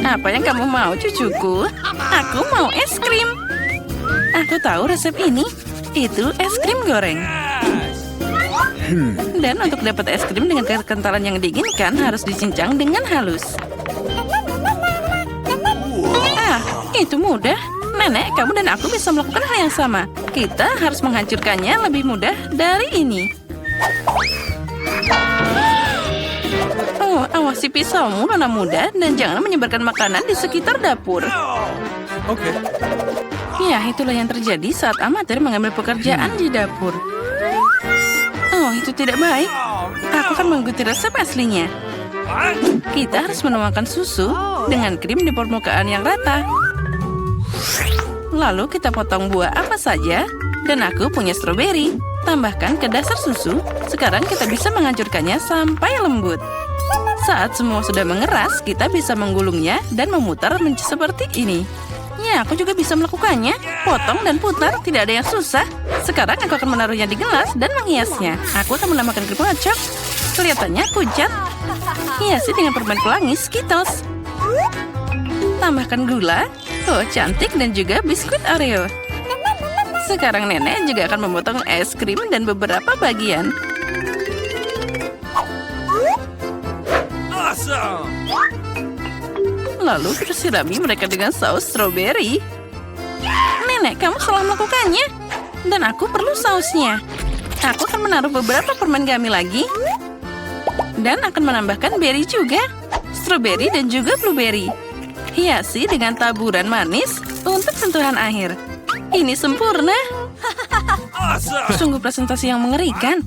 Apa yang kamu mau, cucuku? Aku mau es krim. Aku tahu resep ini. Itu es krim goreng. Dan untuk dapat es krim dengan kekentalan yang diinginkan harus dicincang dengan halus. Ah, itu mudah. Nenek, kamu dan aku bisa melakukan hal yang sama. Kita harus menghancurkannya lebih mudah dari ini. Oh, awasi pisaumu, nona muda, dan jangan menyebarkan makanan di sekitar dapur. Oke. Ya, itulah yang terjadi saat amatir mengambil pekerjaan di dapur. Oh, itu tidak baik. Aku akan mengikuti resep aslinya. Kita harus menuangkan susu dengan krim di permukaan yang rata. Lalu kita potong buah apa saja. Dan aku punya stroberi. Tambahkan ke dasar susu. Sekarang kita bisa menghancurkannya sampai lembut. Saat semua sudah mengeras, kita bisa menggulungnya dan memutar seperti ini. Ya, aku juga bisa melakukannya. Potong dan putar, tidak ada yang susah. Sekarang aku akan menaruhnya di gelas dan menghiasnya. Aku akan menambahkan krim kocok. Kelihatannya pucat. Hiasi dengan permen pelangi Skittles. Tambahkan gula. Oh, cantik, dan juga biskuit Oreo. Sekarang nenek juga akan memotong es krim dan beberapa bagian. Awesome. Lalu kita sirami mereka dengan saus stroberi. Nenek, kamu salah melakukannya. Dan aku perlu sausnya. Aku akan menaruh beberapa permen gummy lagi. Dan akan menambahkan berry juga. Stroberi dan juga blueberry. Hiasi dengan taburan manis untuk sentuhan akhir. Ini sempurna. Awesome. Sungguh presentasi yang mengerikan.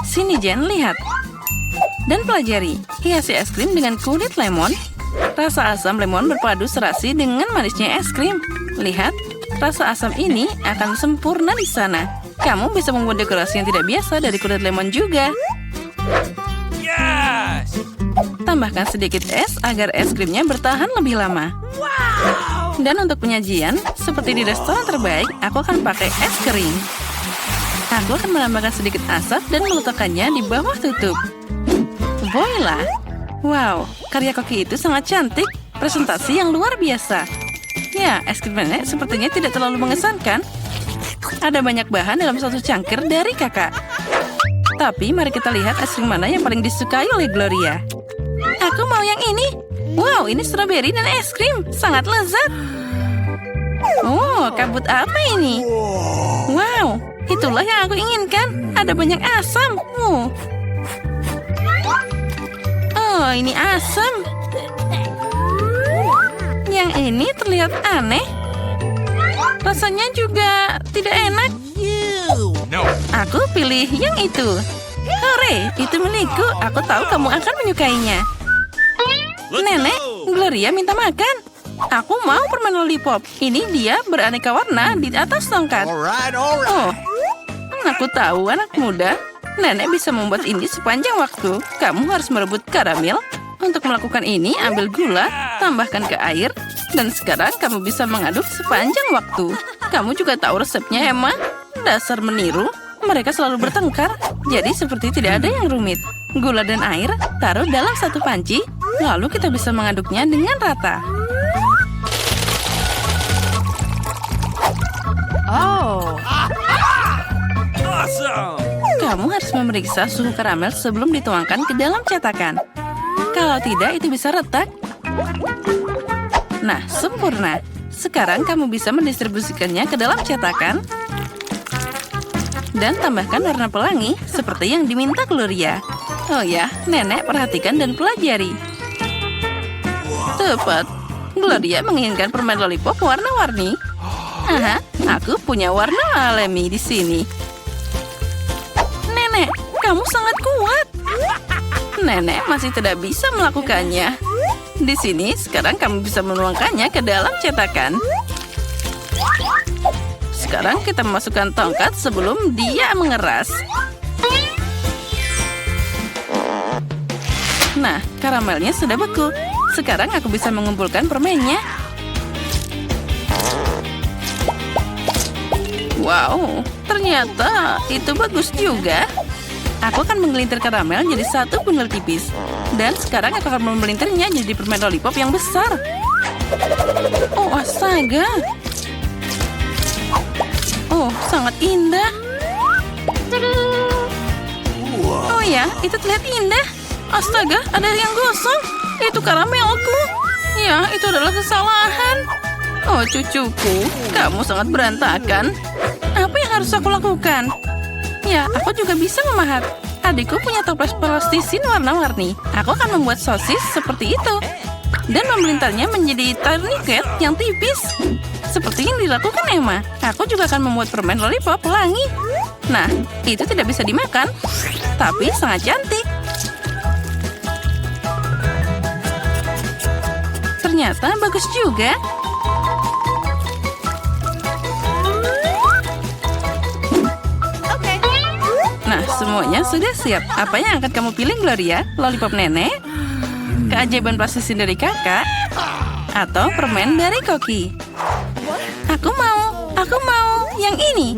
Sini Jen, lihat. Dan pelajari. Hiasi es krim dengan kulit lemon. Rasa asam lemon berpadu serasi dengan manisnya es krim. Lihat, rasa asam ini akan sempurna di sana. Kamu bisa membuat dekorasi yang tidak biasa dari kulit lemon juga. Yes. Tambahkan sedikit es agar es krimnya bertahan lebih lama. Dan untuk penyajian, seperti di restoran terbaik, aku akan pakai es kering. Aku akan menambahkan sedikit asap dan meletakkannya di bawah tutup. Voila! Wow, karya koki itu sangat cantik. Presentasi yang luar biasa. Ya, es krim nenek sepertinya tidak terlalu mengesankan. Ada banyak bahan dalam satu cangkir dari kakak. Tapi mari kita lihat es krim mana yang paling disukai oleh Gloria. Aku mau yang ini. Wow, ini stroberi dan es krim. Sangat lezat. Oh, kabut apa ini? Wow, itulah yang aku inginkan. Ada banyak asam. Oh, ini asam. Yang ini terlihat aneh. Rasanya juga tidak enak. No. Aku pilih yang itu. Hore, itu milikku. Aku tahu kamu akan menyukainya. Nenek, Gloria minta makan. Aku mau permen lollipop. Ini dia beraneka warna di atas tongkat. Alright. Oh, aku tahu anak muda. Nenek bisa membuat ini sepanjang waktu. Kamu harus merebut karamel. Untuk melakukan ini, ambil gula, tambahkan ke air. Dan sekarang kamu bisa mengaduk sepanjang waktu. Kamu juga tahu resepnya, Emma? Dasar meniru. Mereka selalu bertengkar. Jadi seperti tidak ada yang rumit. Gula dan air taruh dalam satu panci. Lalu kita bisa mengaduknya dengan rata. Oh. Awesome. Kamu harus memeriksa suhu karamel sebelum dituangkan ke dalam cetakan. Kalau tidak, itu bisa retak. Nah, sempurna. Sekarang kamu bisa mendistribusikannya ke dalam cetakan. Dan tambahkan warna pelangi seperti yang diminta Gloria. Oh ya, nenek perhatikan dan pelajari. Tepat. Gloria menginginkan permen lollipop warna-warni. Aha, aku punya warna alami di sini. Nenek, kamu sangat kuat. Nenek masih tidak bisa melakukannya. Di sini, sekarang kamu bisa menuangkannya ke dalam cetakan. Sekarang kita memasukkan tongkat sebelum dia mengeras. Nah, karamelnya sudah beku. Sekarang aku bisa mengumpulkan permennya. Wow, ternyata itu bagus juga. aku akan menggelintir karamel jadi satu bundel tipis. Dan sekarang aku akan memelintirnya jadi permen lollipop yang besar. Oh, astaga. Oh, sangat indah. Oh ya, itu terlihat indah. Astaga, ada yang gosong. Itu karamelku. Ya, itu adalah kesalahan. Oh, cucuku, kamu sangat berantakan. Apa yang harus aku lakukan? Ya, aku juga bisa memahat. Adikku punya toples plastisin warna-warni. Aku akan membuat sosis seperti itu. Dan memelintarnya menjadi tourniquet yang tipis. Seperti yang dilakukan Emma. Aku juga akan membuat permen lollipop pelangi. Nah, itu tidak bisa dimakan. Tapi sangat cantik. Ternyata bagus juga. Nah, semuanya sudah siap. Apa yang akan kamu pilih, Gloria? Lollipop nenek? Keajaiban plastisin dari kakak? Atau permen dari Koki? Aku mau yang ini.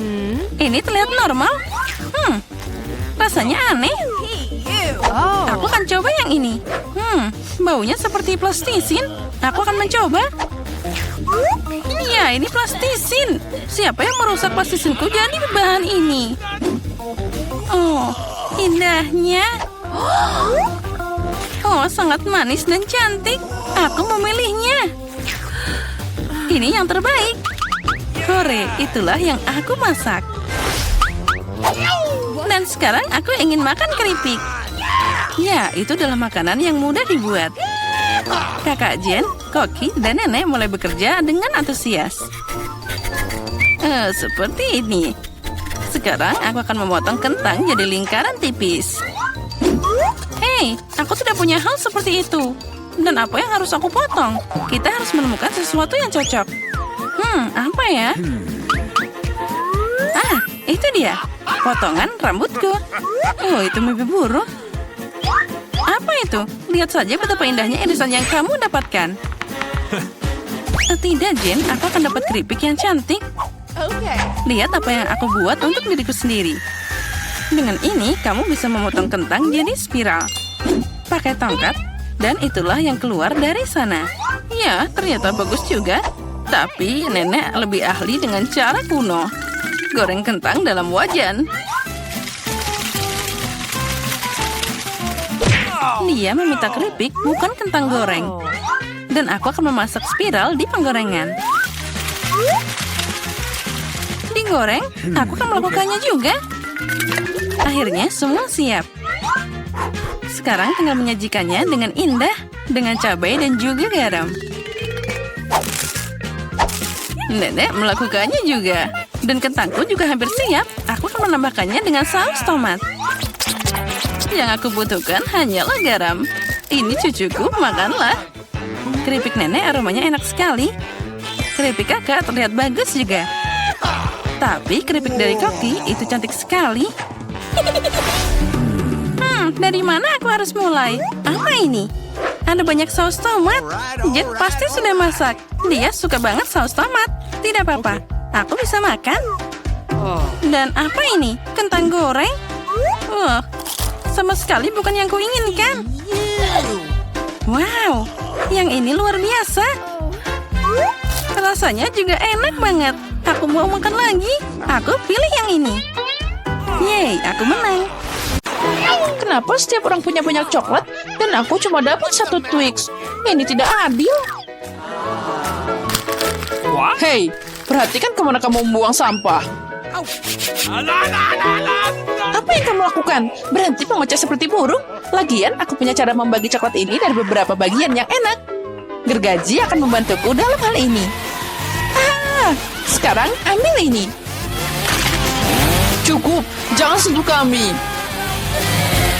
Ini terlihat normal. Rasanya aneh. Aku akan coba yang ini. Baunya seperti plastisin. Aku akan mencoba. Ya, ini plastisin. Siapa yang merusak plastisinku jadi bahan ini? Oh, indahnya. Oh, sangat manis dan cantik. Aku memilihnya. Ini yang terbaik. Hore, itulah yang aku masak. Dan sekarang aku ingin makan keripik. Ya, itu adalah makanan yang mudah dibuat. Kakak Jen, Koki, dan Nenek mulai bekerja dengan antusias. Seperti ini. Sekarang aku akan memotong kentang jadi lingkaran tipis. Hei, aku tidak punya hal seperti itu. Dan apa yang harus aku potong? Kita harus menemukan sesuatu yang cocok. Apa ya? Ah, itu dia. Potongan rambutku. Oh, itu mimpi buruk. Apa itu? Lihat saja betapa indahnya irisan yang kamu dapatkan. Tidak, Jen. Aku akan dapat keripik yang cantik. Lihat apa yang aku buat untuk diriku sendiri. Dengan ini, kamu bisa memotong kentang jadi spiral. Pakai tongkat, dan itulah yang keluar dari sana. Ya, ternyata bagus juga. Tapi nenek lebih ahli dengan cara kuno. Goreng kentang dalam wajan. Dia meminta keripik, bukan kentang goreng. Dan aku akan memasak spiral di penggorengan. Digoreng, aku akan melakukannya juga. Akhirnya semua siap. Sekarang tinggal menyajikannya dengan indah, dengan cabai dan juga garam. Nenek melakukannya juga. Dan kentangku juga hampir siap. Aku akan menambahkannya dengan saus tomat. Yang aku butuhkan hanyalah garam. Ini cucuku, makanlah. Keripik nenek aromanya enak sekali. Keripik kakak terlihat bagus juga. Tapi keripik dari Koki itu cantik sekali. Dari mana aku harus mulai? Apa ini? Ada banyak saus tomat. Jet pasti sudah masak. Dia suka banget saus tomat. Tidak apa-apa, aku bisa makan. Dan apa ini? Kentang goreng? Wah, sama sekali bukan yang kuinginkan. Wow, yang ini luar biasa. Rasanya juga enak banget. Aku mau makan lagi. Aku pilih yang ini. Yeay, aku menang. Kenapa setiap orang punya banyak coklat dan aku cuma dapat satu Twix? Ini tidak adil. Hei, perhatikan kemana kamu membuang sampah. Apa yang kamu lakukan? Berhenti mengoceh seperti burung. Lagian, aku punya cara membagi coklat ini dari beberapa bagian yang enak. Gergaji akan membantuku dalam hal ini. Sekarang ambil ini. Cukup, jangan sentuh kami.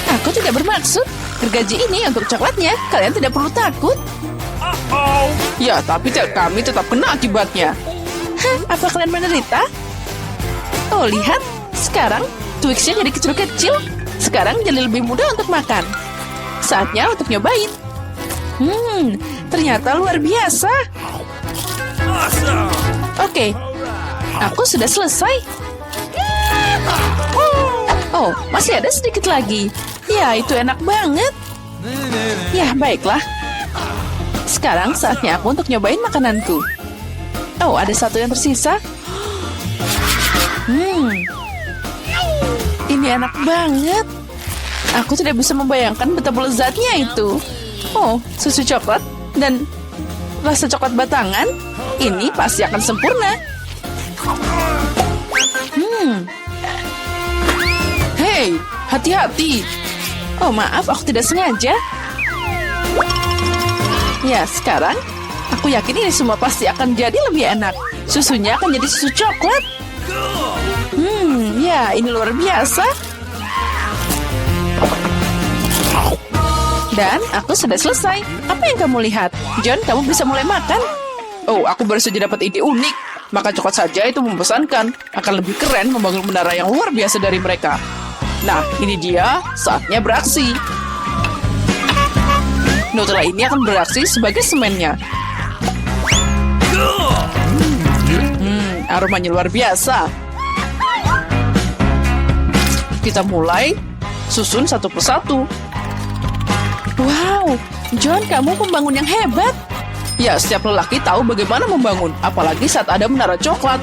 Aku tidak bermaksud. Gergaji ini untuk coklatnya. Kalian tidak perlu takut. Ya, tapi kami tetap kena akibatnya. Apa kalian menderita? Oh, lihat. Sekarang Twix-nya jadi kecil-kecil. Sekarang jadi lebih mudah untuk makan. Saatnya untuk nyobain. Ternyata luar biasa. Oke, aku sudah selesai. Oh, masih ada sedikit lagi. Ya, itu enak banget. Ya, baiklah. Sekarang saatnya aku untuk nyobain makananku. Oh, ada satu yang tersisa. Ini enak banget. Aku tidak bisa membayangkan betapa lezatnya itu. Oh, susu coklat dan rasa coklat batangan. Ini pasti akan sempurna. Hei, hati-hati. Oh, maaf, aku tidak sengaja. Ya, sekarang aku yakin ini semua pasti akan jadi lebih enak. Susunya akan jadi susu coklat. Ya, ini luar biasa. Dan aku sudah selesai. Apa yang kamu lihat? John, kamu bisa mulai makan. Oh, aku baru saja dapat ide unik. Maka coklat saja itu membosankan. Akan lebih keren membangun menara yang luar biasa dari mereka. Nah, ini dia. Saatnya beraksi. Nutella ini akan beraksi sebagai semennya. Aromanya luar biasa. Kita mulai susun satu persatu. Wow, John, kamu pembangun yang hebat. Ya, setiap lelaki tahu bagaimana membangun, apalagi saat ada menara coklat.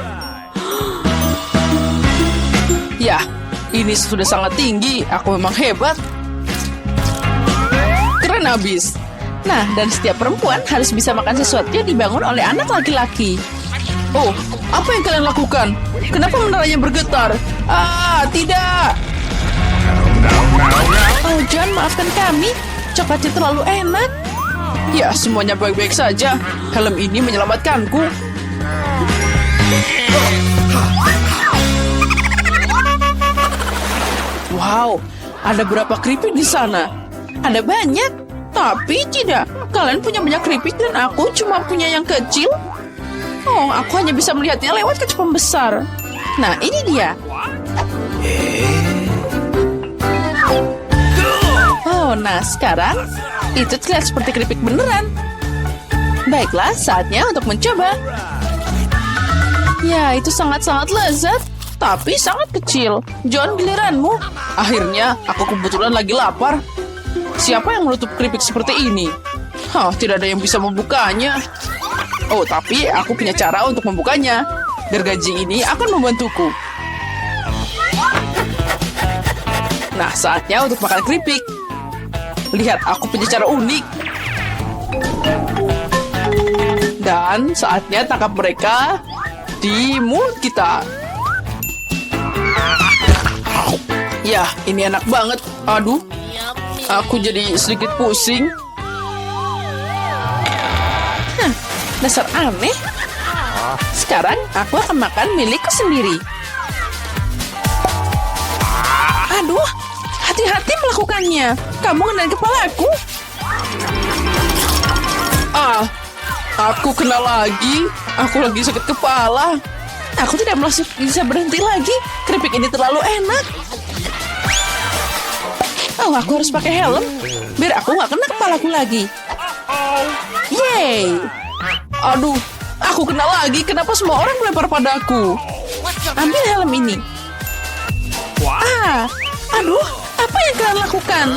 Ya, ini sudah sangat tinggi. Aku memang hebat. Keren abis. Nah, dan setiap perempuan harus bisa makan sesuatu yang dibangun oleh anak laki-laki. Oh, apa yang kalian lakukan? Kenapa menaranya bergetar? Ah, tidak. Oh, John, maafkan kami. Coklatnya terlalu enak. Ya, semuanya baik-baik saja. Helm ini menyelamatkanku. Wow, ada berapa keripik di sana? Ada banyak, tapi tidak. Kalian punya banyak keripik dan aku cuma punya yang kecil. Oh, aku hanya bisa melihatnya lewat kaca pembesar. Nah, ini dia. Oh, nah sekarang itu terlihat seperti keripik beneran. Baiklah, saatnya untuk mencoba. Ya, itu sangat-sangat lezat, tapi sangat kecil. John, giliranmu. Akhirnya, aku kebetulan lagi lapar. Siapa yang menutup keripik seperti ini? Tidak ada yang bisa membukanya. Oh, tapi aku punya cara untuk membukanya. Gergaji ini akan membantuku. Nah, saatnya untuk makan keripik. Lihat, aku punya cara unik. Dan saatnya tangkap mereka di mulut kita. Ya, ini enak banget. Aduh, aku jadi sedikit pusing. Dasar aneh. Sekarang aku akan makan milikku sendiri. Aduh, hati-hati melakukannya. Kamu kena kepalaku. Aku kena lagi. Aku lagi sakit kepala. Aku tidak bisa berhenti lagi. Keripik ini terlalu enak. Oh, aku harus pakai helm biar aku nggak kena kepalaku lagi. Yeay. Aduh, aku kena lagi. Kenapa semua orang melempar padaku? Ambil helm ini. Aduh, apa yang kalian lakukan?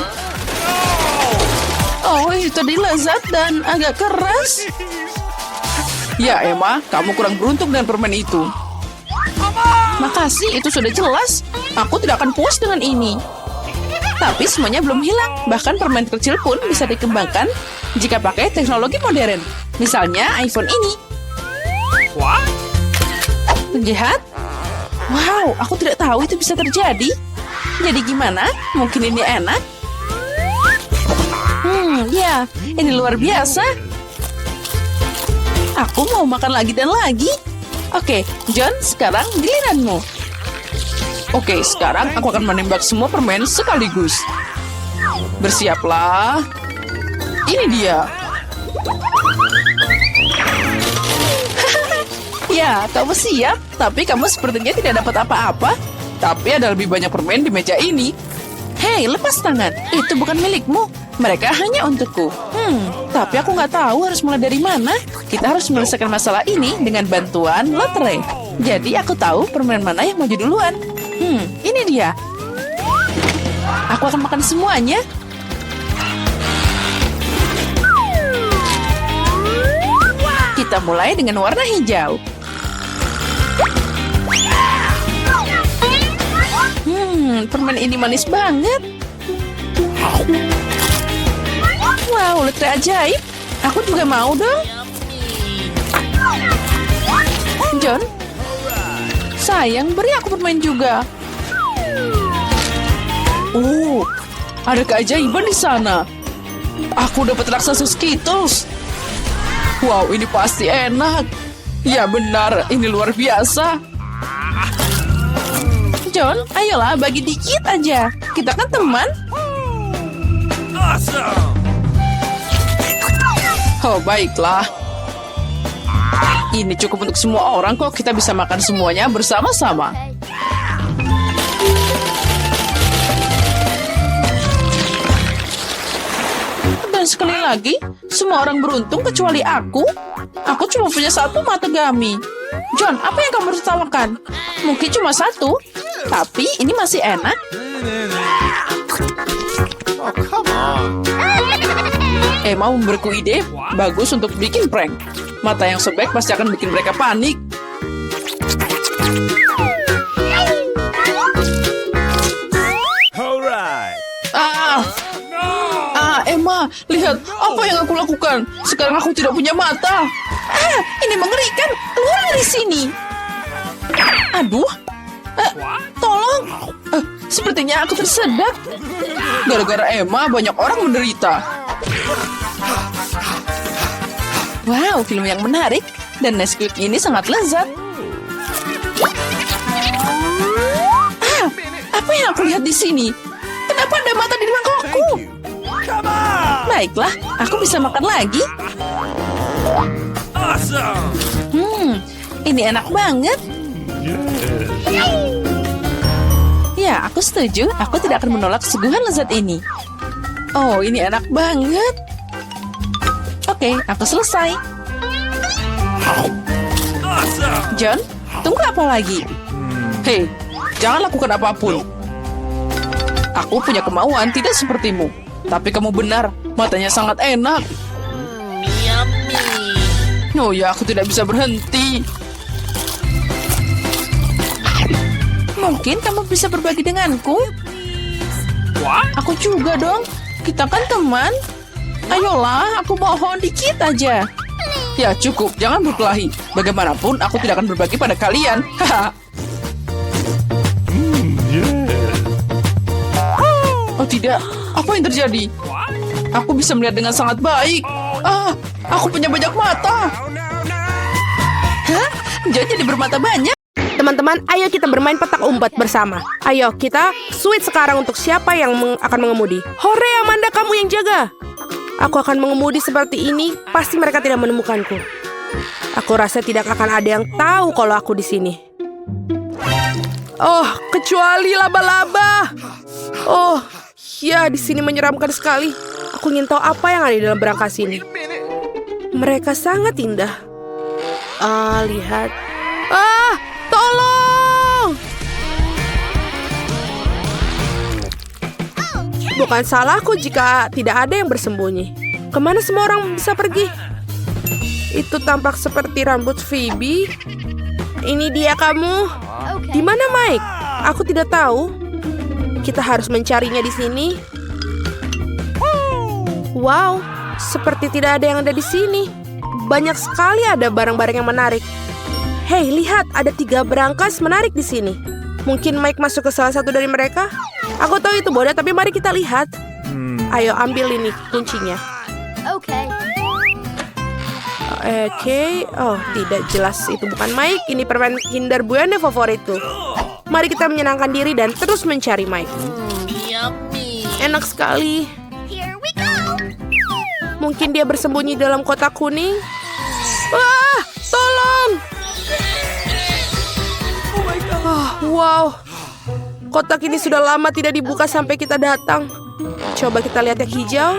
Oh, itu tadi lezat dan agak keras. Ya, Emma, kamu kurang beruntung dengan permen itu. Makasih, itu sudah jelas. Aku tidak akan puas dengan ini. Tapi semuanya belum hilang. Bahkan permen kecil pun bisa dikembangkan jika pakai teknologi modern. Misalnya iPhone ini. Penjahat? Wow, aku tidak tahu itu bisa terjadi. Jadi gimana? Mungkin ini enak? Ya, ini luar biasa. Aku mau makan lagi dan lagi. Oke, John, sekarang giliranmu. Oke, sekarang aku akan menembak semua permen sekaligus. Bersiaplah. Ini dia. Ya, kamu siap, tapi kamu sepertinya tidak dapat apa-apa. Tapi ada lebih banyak permen di meja ini. Hei, lepas tangan. Itu bukan milikmu. Mereka hanya untukku. Tapi aku nggak tahu harus mulai dari mana. Kita harus menyelesaikan masalah ini dengan bantuan lotre. Jadi aku tahu permen mana yang maju duluan. Ini dia. Aku akan makan semuanya. Kita mulai dengan warna hijau. Permen ini manis banget. Wow, letih ajaib. Aku juga mau dong. John, sayang, beri aku permen juga. Oh, ada keajaiban di sana. Aku dapat raksasa Skittles. Wow, ini pasti enak. Ya benar, ini luar biasa. John, ayolah bagi dikit aja. Kita kan teman. Awesome. Oh, baiklah. Ini cukup untuk semua orang kok. Kita bisa makan semuanya bersama-sama. Dan sekali lagi, semua orang beruntung kecuali aku. Aku cuma punya satu mata gami. John, apa yang kamu tertawakan? Mungkin cuma satu, tapi ini masih enak. Oh, come on. Emma memberiku ide bagus untuk bikin prank. Mata yang sobek pasti akan bikin mereka panik. Alright. Emma, lihat apa yang aku lakukan. Sekarang aku tidak punya mata. Ini mengerikan. Keluar dari sini. Aduh. Tolong. Sepertinya aku tersedak. Gara-gara Emma, banyak orang menderita. Wow, film yang menarik. Dan Nesquik ini sangat lezat. Apa yang aku lihat di sini? Kenapa ada mata di mangkokku? Come on. Baiklah, aku bisa makan lagi. Awesome. Ini enak banget. Ya, aku setuju. Aku tidak akan menolak kesuguhan lezat ini. Oh, ini enak banget. Oke, aku selesai. Awesome. John, tunggu apa lagi? Hei, jangan lakukan apapun. Aku punya kemauan tidak sepertimu. Tapi kamu benar, matanya sangat enak. Oh ya, aku tidak bisa berhenti. Mungkin kamu bisa berbagi denganku. What? Aku juga dong. Kita kan teman. Ayolah, aku mohon dikit aja. Ya cukup, jangan berkelahi. Bagaimanapun, aku tidak akan berbagi pada kalian. Haha. Oh tidak, apa yang terjadi? Aku bisa melihat dengan sangat baik. Aku punya banyak mata. Hah? Jadi bermata banyak? Teman-teman, ayo kita bermain petak umpet bersama. Ayo, kita sweet sekarang untuk siapa yang akan mengemudi. Hore, Amanda, kamu yang jaga. Aku akan mengemudi seperti ini, pasti mereka tidak menemukanku. Aku rasa tidak akan ada yang tahu kalau aku di sini. Oh, kecuali laba-laba. Oh, ya, di sini menyeramkan sekali. Aku ingin tahu apa yang ada di dalam berangkas ini. Mereka sangat indah. Lihat. Tolong! Bukan salahku jika tidak ada yang bersembunyi. Kemana semua orang bisa pergi? Itu tampak seperti rambut Phoebe. Ini dia kamu. Di mana Mike? Aku tidak tahu. Kita harus mencarinya di sini. Wow, seperti tidak ada yang ada di sini. Banyak sekali ada barang-barang yang menarik. Hei, lihat, ada 3 berangkas menarik di sini. Mungkin Mike masuk ke salah satu dari mereka. Aku tahu itu bodoh, tapi mari kita lihat. Ayo, ambil ini kuncinya. Oke. Oh, tidak jelas. Itu bukan Mike. Ini permen Kinder Bueno favoritku. Mari kita menyenangkan diri dan terus mencari Mike. Enak sekali. Mungkin dia bersembunyi dalam kotak kuning. Tolong! Wow, kotak ini sudah lama tidak dibuka sampai kita datang. Coba kita lihat yang hijau.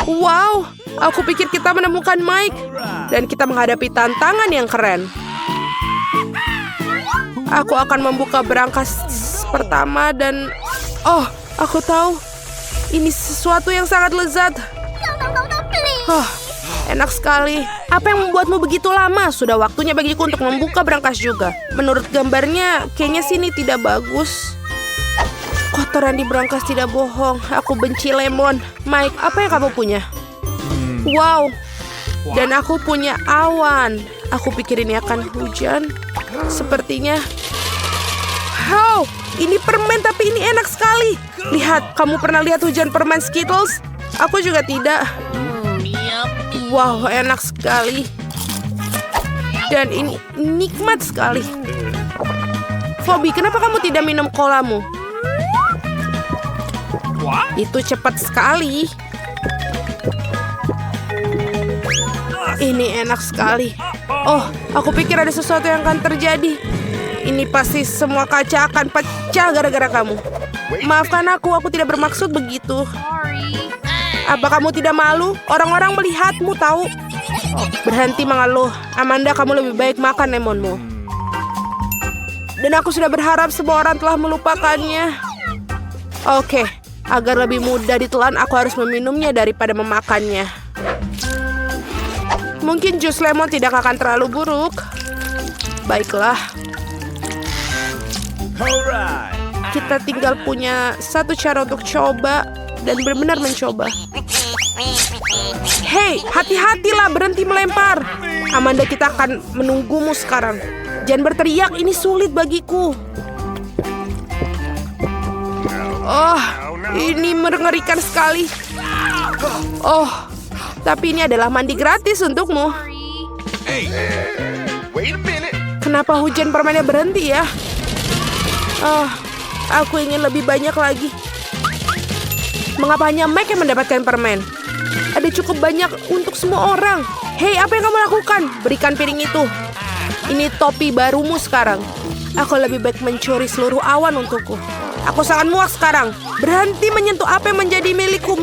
Wow, aku pikir kita menemukan Mike. Dan kita menghadapi tantangan yang keren. Aku akan membuka berangkas pertama dan... Oh, aku tahu. Ini sesuatu yang sangat lezat. Enak sekali. Apa yang membuatmu begitu lama? Sudah waktunya bagiku untuk membuka berangkas juga. Menurut gambarnya, kayaknya sini tidak bagus. Kotoran di berangkas tidak bohong. Aku benci lemon. Mike, apa yang kamu punya? Wow. Dan aku punya awan. Aku pikir ini akan hujan. Sepertinya. Wow, ini permen tapi ini enak sekali. Lihat, kamu pernah lihat hujan permen Skittles? Aku juga tidak. Wow, enak sekali. Dan ini nikmat sekali. Phoebe, kenapa kamu tidak minum kolamu? Itu cepat sekali. Ini enak sekali. Oh, aku pikir ada sesuatu yang akan terjadi. Ini pasti semua kaca akan pecah gara-gara kamu. Maafkan aku tidak bermaksud begitu. Apa kamu tidak malu? Orang-orang melihatmu tahu. Berhenti mengeluh. Amanda, kamu lebih baik makan lemonmu. Dan aku sudah berharap semua orang telah melupakannya. Oke, agar lebih mudah ditelan, aku harus meminumnya daripada memakannya. Mungkin jus lemon tidak akan terlalu buruk. Baiklah. Alright. Kita tinggal punya satu cara untuk coba dan benar-benar mencoba. Hei, hati-hatilah, berhenti melempar. Amanda, kita akan menunggumu sekarang. Jangan berteriak, ini sulit bagiku. Oh, ini mengerikan sekali. Oh, tapi ini adalah mandi gratis untukmu. Hey, wait a minute. Kenapa hujan permennya berhenti ya? Oh, aku ingin lebih banyak lagi. Mengapa hanya Mike yang mendapatkan permen? Ada cukup banyak untuk semua orang. Hei, apa yang kamu lakukan? Berikan piring itu. Ini topi barumu sekarang. Aku lebih baik mencuri seluruh awan untukku. Aku sangat muak sekarang. Berhenti menyentuh apa yang menjadi milikku.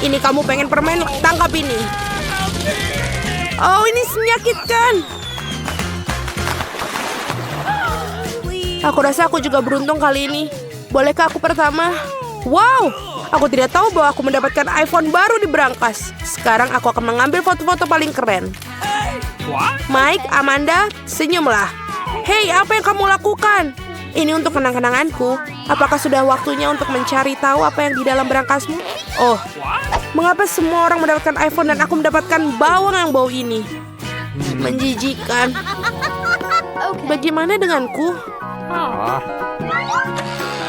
Ini kamu pengen permen, tangkap ini. Oh, ini menyakitkan. Aku rasa aku juga beruntung kali ini. Bolehkah aku pertama? Wow, aku tidak tahu bahwa aku mendapatkan iPhone baru di berangkas. Sekarang aku akan mengambil foto-foto paling keren. Mike, Amanda, senyumlah. Hei, apa yang kamu lakukan? Ini untuk kenang-kenanganku. Apakah sudah waktunya untuk mencari tahu apa yang di dalam berangkasmu? Oh, mengapa semua orang mendapatkan iPhone dan aku mendapatkan bawang yang bau ini? Menjijikan. Bagaimana denganku?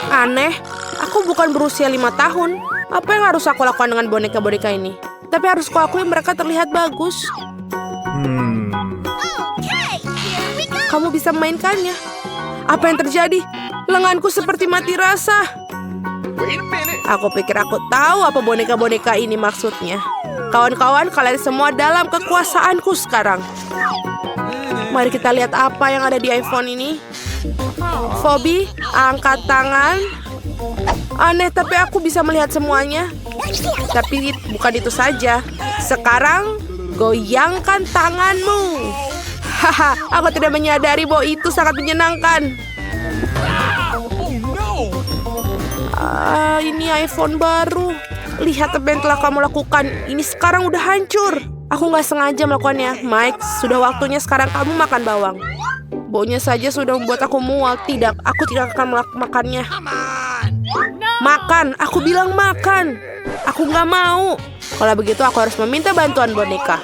Aneh, aku bukan berusia 5 tahun. Apa yang harus aku lakukan dengan boneka-boneka ini? Tapi harus kuakui mereka terlihat bagus. Kamu bisa memainkannya. Apa yang terjadi? Lenganku seperti mati rasa. Aku pikir aku tahu apa boneka-boneka ini maksudnya. Kawan-kawan, kalian semua dalam kekuasaanku sekarang. Mari kita lihat apa yang ada di iPhone ini. Phoebe, angkat tangan. Aneh, tapi aku bisa melihat semuanya. Tapi bukan itu saja. Sekarang, goyangkan tanganmu. Haha, aku tidak menyadari bahwa itu sangat menyenangkan. Ini iPhone baru. Lihat apa yang telah kamu lakukan. Ini sekarang udah hancur. Aku nggak sengaja melakukannya. Mike, sudah waktunya sekarang kamu makan bawang. Baunya saja sudah membuat aku mual. Tidak, aku tidak akan makannya. Makan, aku bilang makan. Aku nggak mau. Kalau begitu aku harus meminta bantuan boneka.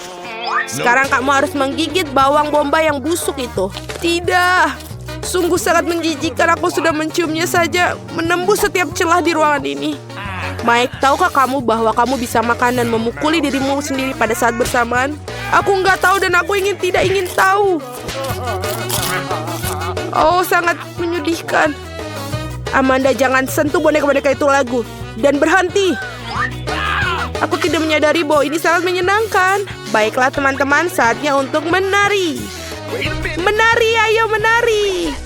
Sekarang kamu harus menggigit bawang bombay yang busuk itu. Tidak. Sungguh sangat menjijikkan, aku sudah menciumnya saja menembus setiap celah di ruangan ini. Mike, tahukah kamu bahwa kamu bisa makan dan memukuli dirimu sendiri pada saat bersamaan? Aku nggak tahu dan aku tidak ingin tahu. Oh, sangat menyedihkan. Amanda, jangan sentuh boneka-boneka itu lagi. Dan berhenti. Aku tidak menyadari bahwa ini sangat menyenangkan. Baiklah teman-teman, saatnya untuk menari. Menari, ayo menari.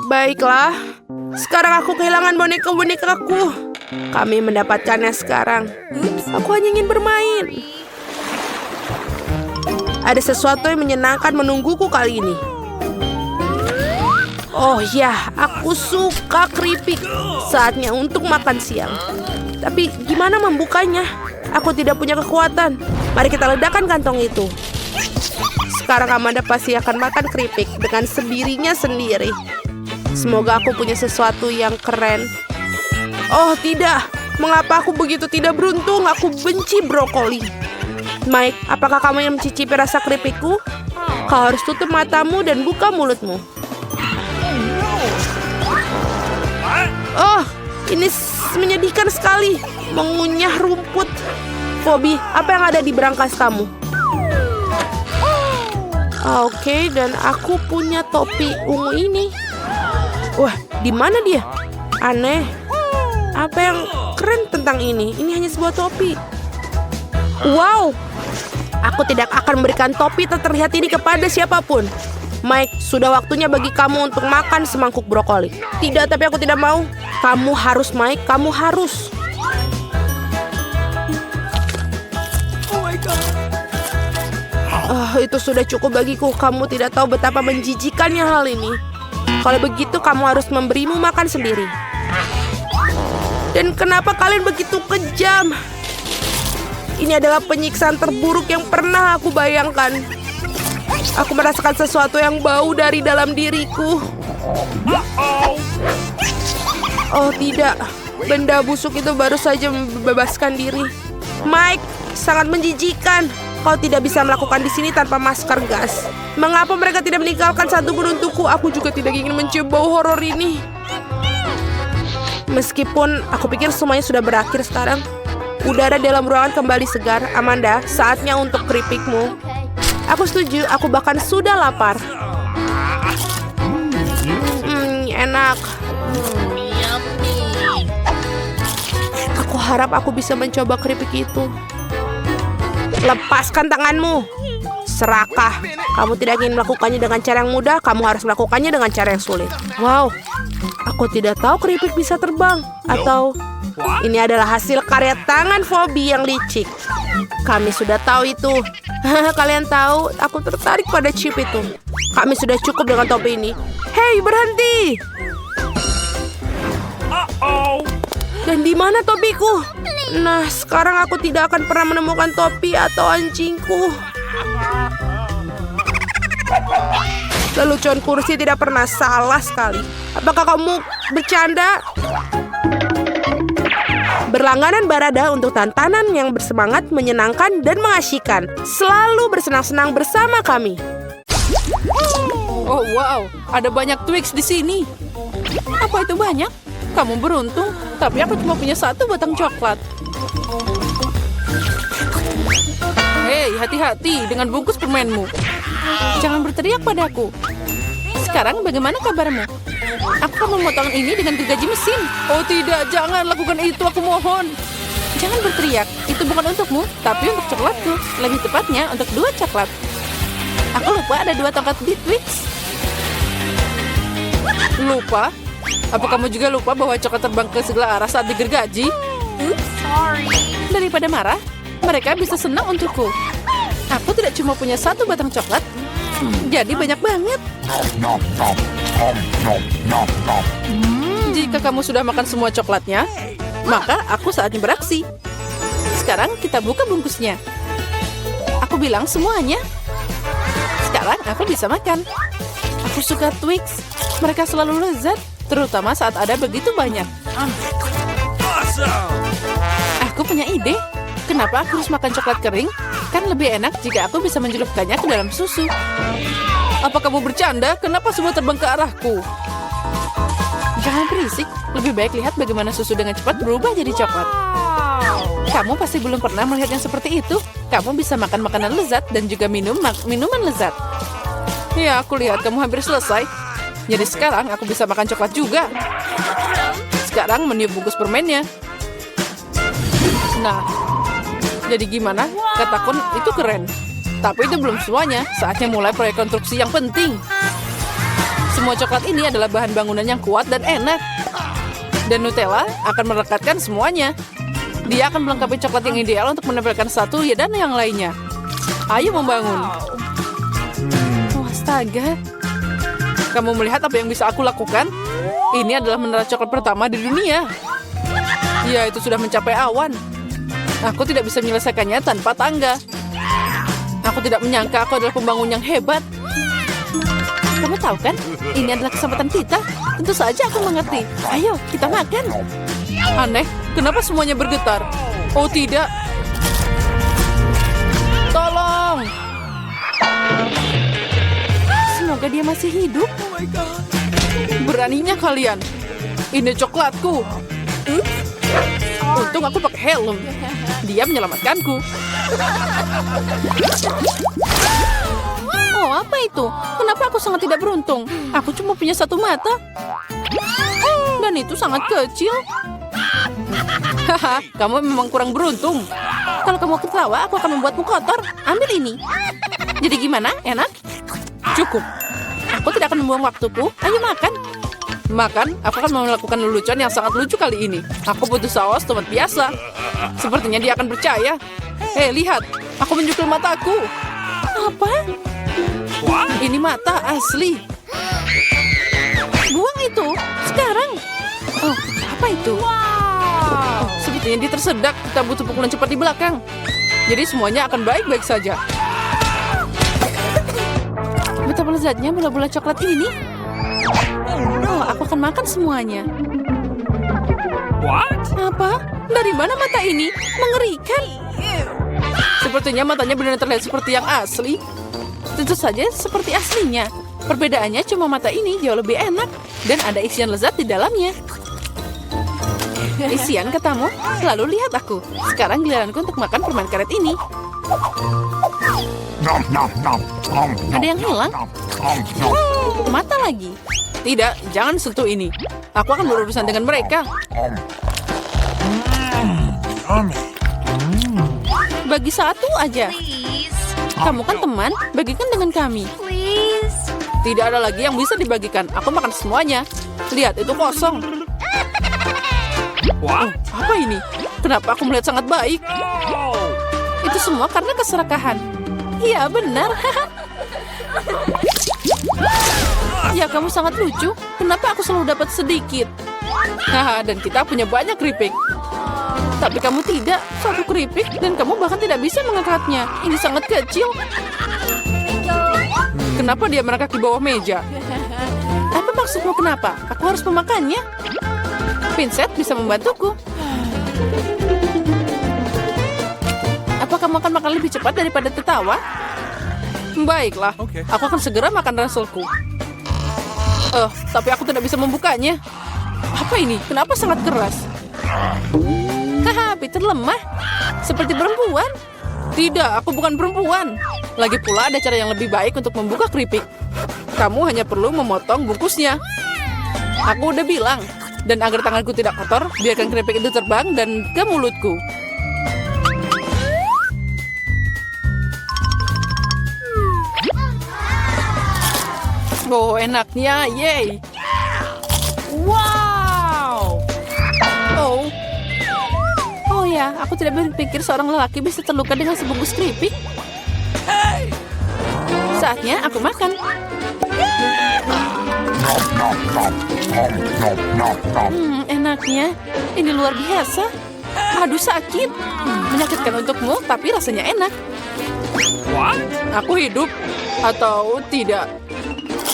Baiklah, sekarang aku kehilangan boneka-bonekaku. Kami mendapatkannya sekarang. Aku hanya ingin bermain. Ada sesuatu yang menyenangkan menungguku kali ini. Oh ya, aku suka keripik. Saatnya untuk makan siang. Tapi gimana membukanya? Aku tidak punya kekuatan. Mari kita ledakan kantong itu. Sekarang Amanda pasti akan makan keripik dengan sendirinya sendiri. Semoga aku punya sesuatu yang keren. Oh tidak, mengapa aku begitu tidak beruntung? Aku benci brokoli. Mike, apakah kamu yang mencicipi rasa keripikku? Kau harus tutup matamu dan buka mulutmu. Oh, ini menyedihkan sekali. Mengunyah rumput. Phoebe, apa yang ada di berangkas kamu? Oke, dan aku punya topi ungu ini. Wah, di mana dia? Aneh. Apa yang keren tentang ini? Ini hanya sebuah topi. Wow, aku tidak akan memberikan topi tak terlihat ini kepada siapapun. Mike, sudah waktunya bagi kamu untuk makan semangkuk brokoli. Tidak, tapi aku tidak mau. Kamu harus, Mike, kamu harus. Itu sudah cukup bagiku. Kamu tidak tahu betapa menjijikannya hal ini. Kalau begitu, kamu harus memberimu makan sendiri. Dan kenapa kalian begitu kejam? Ini adalah penyiksaan terburuk yang pernah aku bayangkan. Aku merasakan sesuatu yang bau dari dalam diriku. Oh tidak, benda busuk itu baru saja membebaskan diri. Mike, sangat menjijikan. Kau tidak bisa melakukan di sini tanpa masker gas. Mengapa mereka tidak meninggalkan satu pun untukku? Aku juga tidak ingin mencium bau horor ini. Meskipun aku pikir semuanya sudah berakhir sekarang. Udara dalam ruangan kembali segar. Amanda, saatnya untuk keripikmu. Aku setuju, aku bahkan sudah lapar. Enak. Aku harap aku bisa mencoba keripik itu. Lepaskan tanganmu. Serakah. Kamu tidak ingin melakukannya dengan cara yang mudah, kamu harus melakukannya dengan cara yang sulit. Wow, aku tidak tahu keripik bisa terbang. Atau ini adalah hasil karya tangan Phoebe yang licik. Kami sudah tahu itu. Kalian tahu, aku tertarik pada chip itu. Kami sudah cukup dengan topi ini. Hei, berhenti! Dan di mana topiku? Nah, sekarang aku tidak akan pernah menemukan topi atau anjingku. Lelucon kursi tidak pernah salah sekali. Apakah kamu bercanda? Berlangganan Barada untuk tantangan yang bersemangat, menyenangkan, dan mengasyikkan. Selalu bersenang-senang bersama kami. Oh wow, ada banyak Twix di sini. Apa itu banyak? Kamu beruntung, tapi aku cuma punya satu batang coklat. Hei, hati-hati dengan bungkus permenmu. Jangan berteriak padaku. Sekarang bagaimana kabarmu? Aku akan memotong ini dengan gergaji mesin. Oh tidak, jangan lakukan itu, aku mohon. Jangan berteriak, itu bukan untukmu, tapi untuk coklatku. Lebih tepatnya untuk 2 coklat. Aku lupa ada 2 tongkat di Twix. Lupa? Apa kamu juga lupa bahwa coklat terbang ke segala arah saat digergaji? Daripada marah, mereka bisa senang untukku. Aku tidak cuma punya 1 batang coklat, jadi banyak banget. Jika kamu sudah makan semua coklatnya, maka aku saatnya beraksi. Sekarang kita buka bungkusnya. Aku bilang semuanya. Sekarang aku bisa makan. Aku suka Twix. Mereka selalu lezat, terutama saat ada begitu banyak. Aku punya ide. Kenapa aku harus makan coklat kering? Kan lebih enak jika aku bisa mencelupkannya ke dalam susu. Apa kamu bercanda? Kenapa semua terbang ke arahku? Jangan berisik. Lebih baik lihat bagaimana susu dengan cepat berubah jadi coklat. Kamu pasti belum pernah melihat yang seperti itu. Kamu bisa makan makanan lezat dan juga minuman lezat. Ya, aku lihat kamu hampir selesai. Jadi sekarang aku bisa makan coklat juga. Sekarang meniup bungkus permennya. Nah, jadi gimana? Katakan itu keren. Tapi itu belum semuanya. Saatnya mulai proyek konstruksi yang penting. Semua coklat ini adalah bahan bangunan yang kuat dan enak. Dan Nutella akan merekatkan semuanya. Dia akan melengkapi coklat yang ideal untuk menempelkan satu dan yang lainnya. Ayo membangun. Oh, astaga. Kamu melihat apa yang bisa aku lakukan? Ini adalah menara coklat pertama di dunia. Ya, itu sudah mencapai awan. Aku tidak bisa menyelesaikannya tanpa tangga. Aku tidak menyangka aku adalah pembangun yang hebat. Kamu tahu kan, ini adalah kesempatan kita. Tentu saja aku mengerti. Ayo, kita makan. Aneh, kenapa semuanya bergetar? Oh tidak. Tolong. Semoga dia masih hidup. Beraninya kalian. Ini coklatku. Untung aku pakai helm. Dia menyelamatkanku. Oh, apa itu? Kenapa aku sangat tidak beruntung? Aku cuma punya satu mata. Dan itu sangat kecil. Haha, kamu memang kurang beruntung. Kalau kamu ketawa, aku akan membuatmu kotor. Ambil ini. Jadi gimana? Enak? Cukup. Aku tidak akan membuang waktuku. Ayo makan. Makan, aku akan melakukan lelucon yang sangat lucu kali ini. Aku butuh saus tomat biasa. Sepertinya dia akan percaya. Lihat. Aku menjukil mataku. Apa? Ini mata asli. Buang itu. Sekarang. Oh, apa itu? Oh, sepertinya dia tersedak. Kita butuh pukulan cepat di belakang. Jadi semuanya akan baik-baik saja. Betapa lezatnya bola-bola coklat ini. Oh, aku akan makan semuanya. What? Apa? Dari mana mata ini? Mengerikan. Sepertinya matanya benar-benar terlihat seperti yang asli. Tentu saja seperti aslinya. Perbedaannya cuma mata ini jauh lebih enak. Dan ada isian lezat di dalamnya. Isian katamu? Lalu lihat aku. Sekarang giliranku untuk makan permen karet ini. Ada yang hilang? Mata lagi. Tidak, jangan sentuh ini. Aku akan berurusan dengan mereka. Bagi satu aja. Kamu kan teman, bagikan dengan kami. Tidak ada lagi yang bisa dibagikan. Aku makan semuanya. Lihat, itu kosong. Oh, apa ini? Kenapa aku melihat sangat baik? Itu semua karena keserakahan. Iya, benar. Ya, kamu sangat lucu. Kenapa aku selalu dapat sedikit? Haha, dan kita punya banyak keripik. Tapi kamu tidak. Satu keripik, dan kamu bahkan tidak bisa mengangkatnya. Ini sangat kecil. Kenapa dia merangkak di bawah meja? Apa maksudmu kenapa? Aku harus memakannya. Pinset bisa membantuku. Apa kamu akan makan lebih cepat daripada tertawa? Baiklah, aku akan segera makan raselku. Tapi aku tidak bisa membukanya. Apa ini? Kenapa sangat keras? Haha, Peter lemah. Seperti perempuan. Tidak, aku bukan perempuan. Lagi pula ada cara yang lebih baik untuk membuka keripik. Kamu hanya perlu memotong bungkusnya. Aku udah bilang. Dan agar tanganku tidak kotor, biarkan keripik itu terbang dan ke mulutku. Oh, enaknya, yay! Wow! Oh ya, aku tidak berpikir seorang lelaki bisa terluka dengan sebungkus keripik. Saatnya aku makan. Enaknya. Ini luar biasa. Aduh, sakit. Menyakitkan untukmu, tapi rasanya enak. Aku hidup atau tidak?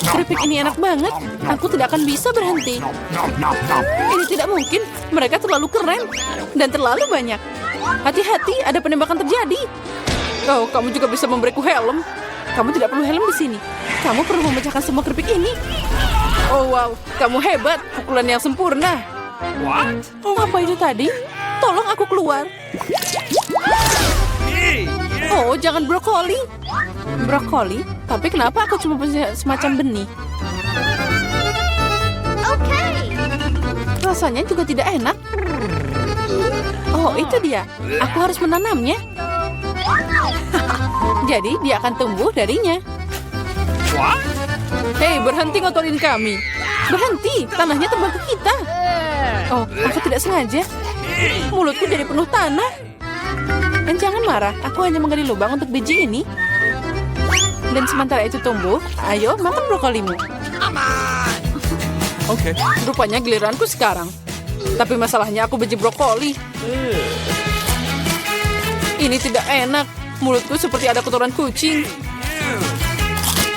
Keripik ini enak banget. Aku tidak akan bisa berhenti. Ini tidak mungkin. Mereka terlalu keren dan terlalu banyak. Hati-hati, ada penembakan terjadi. Oh, kamu juga bisa memberiku helm. Kamu tidak perlu helm di sini. Kamu perlu memecahkan semua keripik ini. Oh wow, kamu hebat. Pukulan yang sempurna. Apa itu tadi? Tolong aku keluar. Oh, jangan brokoli. Brokoli? Tapi kenapa aku cuma punya semacam benih? Rasanya juga tidak enak. Oh, itu dia. Aku harus menanamnya. Jadi dia akan tumbuh darinya. Hei, berhenti ngotorin kami. Berhenti, tanahnya terbang ke kita. Oh, aku tidak sengaja. Mulutku jadi penuh tanah. Dan jangan marah, aku hanya menggali lubang untuk biji ini. Dan sementara itu tumbuh, ayo makan brokolimu. Okay. Rupanya giliranku sekarang. Tapi masalahnya aku benci brokoli. Ini tidak enak. Mulutku seperti ada kotoran kucing.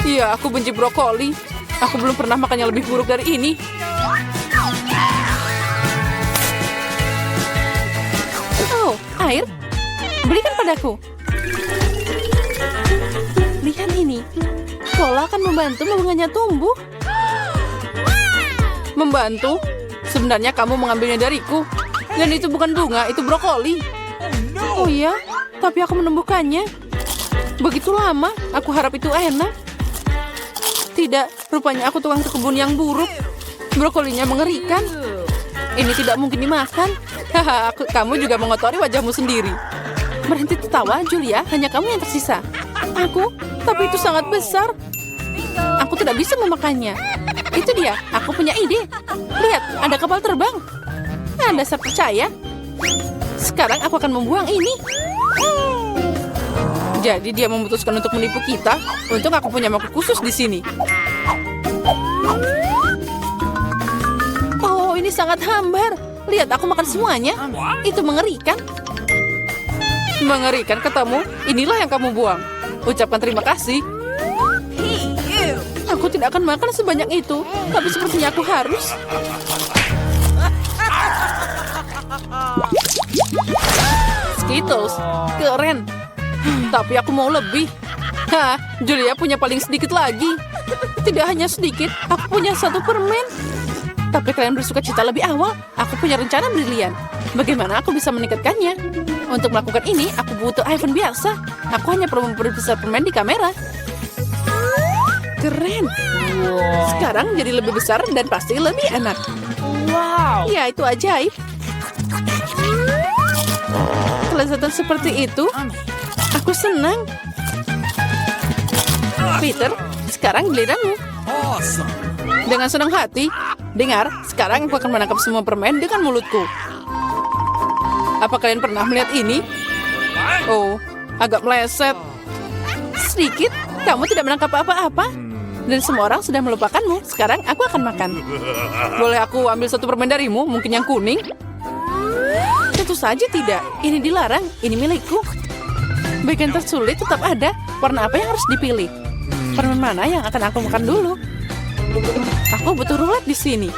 Iya, aku benci brokoli. Aku belum pernah makan yang lebih buruk dari ini. Oh, air. Berikan padaku. Lihat ini. Cola akan membantu bunganya tumbuh. Membantu? Sebenarnya kamu mengambilnya dariku. Dan itu bukan bunga, itu brokoli. Oh iya, tapi aku menumbuhkannya. Begitu lama, aku harap itu enak. Tidak, rupanya aku tukang kebun yang buruk. Brokolinya mengerikan. Ini tidak mungkin dimakan. Haha, kamu juga mengotori wajahmu sendiri. Berhenti tertawa, Julia. Hanya kamu yang tersisa. Aku? Tapi itu sangat besar. Aku tidak bisa memakannya. Itu dia, aku punya ide. Lihat, ada kapal terbang. Anda saya percaya. Sekarang aku akan membuang ini. Jadi dia memutuskan untuk menipu kita. Untung aku punya mangkuk khusus di sini. Oh, ini sangat hambar. Lihat, aku makan semuanya. Itu mengerikan. Mengerikan katamu? Inilah yang kamu buang. Ucapkan terima kasih. Aku tidak akan makan sebanyak itu. Tapi sepertinya aku harus. Skittles, keren. Tapi aku mau lebih. Hah, Julia punya paling sedikit lagi. Tidak hanya sedikit, aku punya 1 permen. Tapi kalian bersuka cita lebih awal. Aku punya rencana brilian. Bagaimana aku bisa meningkatkannya? Untuk melakukan ini, aku butuh iPhone biasa. Aku hanya perlu memperbesar permen di kamera. Keren. Sekarang jadi lebih besar dan pasti lebih enak. Wow. Ya, itu ajaib. Kelezatan seperti itu, aku senang. Peter, sekarang giliranmu. Awesome. Dengan senang hati. Dengar, sekarang aku akan menangkap semua permen dengan mulutku. Apa kalian pernah melihat ini? Oh, agak meleset. Sedikit, kamu tidak menangkap apa-apa. Dan semua orang sudah melupakanmu. Sekarang aku akan makan. Boleh aku ambil 1 permen darimu? Mungkin yang kuning? Tentu saja tidak. Ini dilarang. Ini milikku. Bagian tersulit tetap ada. Warna apa yang harus dipilih? Permen mana yang akan aku makan dulu? Aku butuh rulet di sini.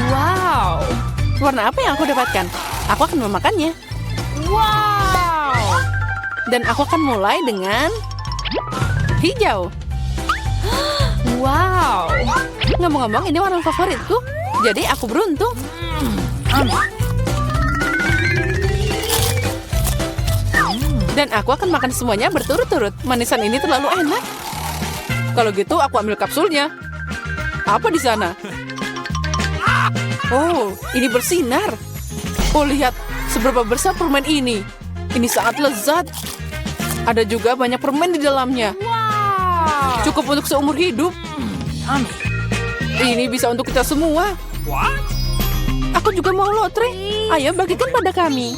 Wow. Warna apa yang aku dapatkan? Aku akan memakannya. Wow. Dan aku akan mulai dengan hijau. Wow. Ngomong-ngomong, ini warna favoritku. Jadi aku beruntung. Dan aku akan makan semuanya berturut-turut. Manisan ini terlalu enak. Kalau gitu, aku ambil kapsulnya. Apa di sana? Oh, ini bersinar. Oh, lihat seberapa besar permen ini. Ini sangat lezat. Ada juga banyak permen di dalamnya. Cukup untuk seumur hidup. Ini bisa untuk kita semua. Aku juga mau lotre. Ayo bagikan pada kami.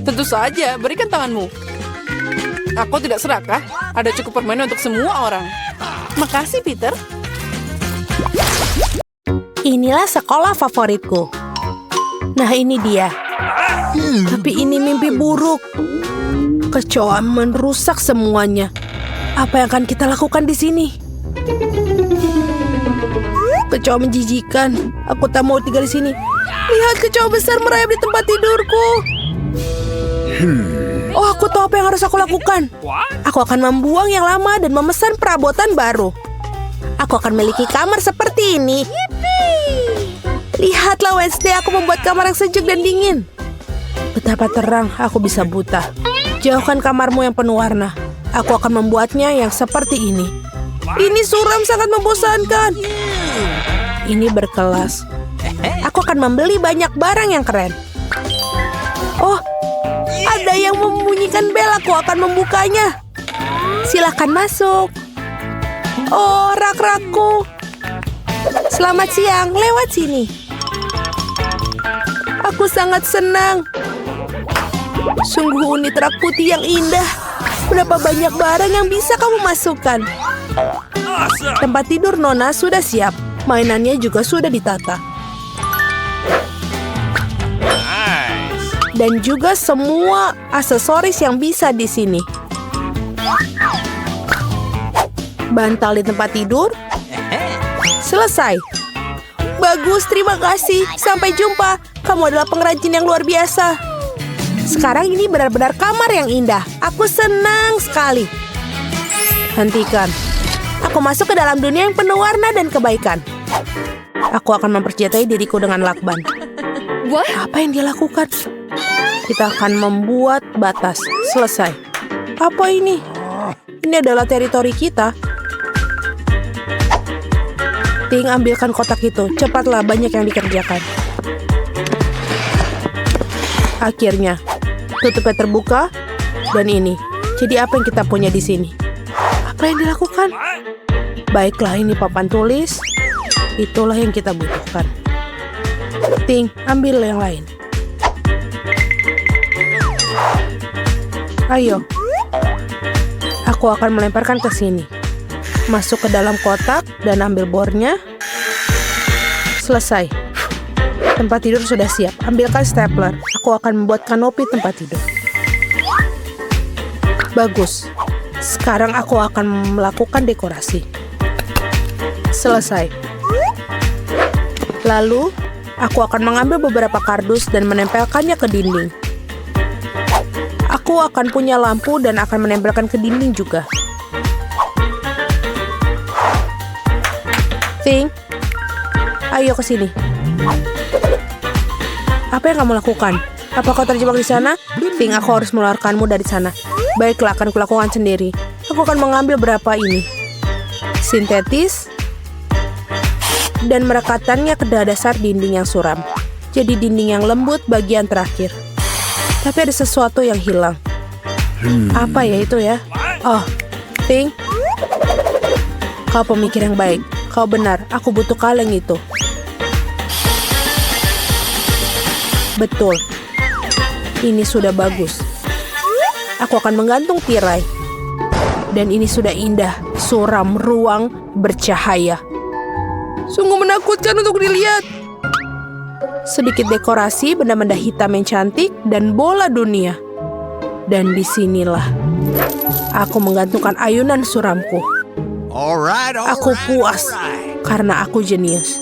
Tentu saja, berikan tanganmu. Aku tidak serakah. Ada cukup permen untuk semua orang. Makasih, Peter. Inilah sekolah favoritku. Nah, ini dia. Tapi ini mimpi buruk. Kecoa merusak semuanya. Apa yang akan kita lakukan di sini? Kecoa menjijikan. Aku tak mau tinggal di sini. Lihat, kecoa besar merayap di tempat tidurku. Oh, aku tahu apa yang harus aku lakukan. Aku akan membuang yang lama dan memesan perabotan baru. Aku akan memiliki kamar seperti ini. Lihatlah, Wednesday, aku membuat kamar yang sejuk dan dingin. Betapa terang aku bisa buta. Jauhkan kamarmu yang penuh warna. Aku akan membuatnya yang seperti ini. Ini suram, sangat membosankan. Ini berkelas. Aku akan membeli banyak barang yang keren. Oh, ada yang membunyikan bel. Aku akan membukanya. Silakan masuk. Oh, rak-rakku. Selamat siang, lewat sini. Aku sangat senang. Sungguh unit rak putih yang indah. Berapa banyak barang yang bisa kamu masukkan. Tempat tidur Nona sudah siap. Mainannya juga sudah ditata. Nice. Dan juga semua aksesoris yang bisa di sini. Bantal di tempat tidur. Selesai. Bagus, terima kasih. Sampai jumpa. Kamu adalah pengrajin yang luar biasa. Sekarang ini benar-benar kamar yang indah. Aku senang sekali. Hentikan. Aku masuk ke dalam dunia yang penuh warna dan kebaikan. Aku akan mempercayai diriku dengan lakban. Apa yang dia lakukan? Kita akan membuat batas. Selesai. Apa ini? Ini adalah teritori kita. Ting, ambilkan kotak itu. Cepatlah, banyak yang dikerjakan. Akhirnya, tutupnya terbuka. Dan ini. Jadi apa yang kita punya di sini? Apa yang dilakukan? Baiklah, ini papan tulis. Itulah yang kita butuhkan. Ting, ambil yang lain. Ayo. Aku akan melemparkan ke sini. Masuk ke dalam kotak dan ambil bornya. Selesai. Tempat tidur sudah siap. Ambilkan stapler. Aku akan membuat kanopi tempat tidur. Bagus. Sekarang aku akan melakukan dekorasi. Selesai. Lalu, aku akan mengambil beberapa kardus dan menempelkannya ke dinding. Aku akan punya lampu dan akan menempelkan ke dinding juga. Ting, ayo ke sini. Apa yang kamu lakukan? Apa kau terjebak di sana? Ting, aku harus mengeluarkanmu dari sana. Baiklah, akan kulakukan sendiri. Aku akan mengambil berapa ini. Sintetis. Dan merekatkannya ke dasar dinding yang suram. Jadi dinding yang lembut bagian terakhir. Tapi ada sesuatu yang hilang. Apa ya itu ya? Oh, Ting. Kau pemikir yang baik. Kau benar, aku butuh kaleng itu. Betul. Ini sudah bagus. Aku akan menggantung tirai. Dan ini sudah indah, suram, ruang, bercahaya. Sungguh menakutkan untuk dilihat. Sedikit dekorasi, benda-benda hitam yang cantik, dan bola dunia. Dan disinilah aku menggantungkan ayunan suramku. Alright. Aku puas karena aku jenius.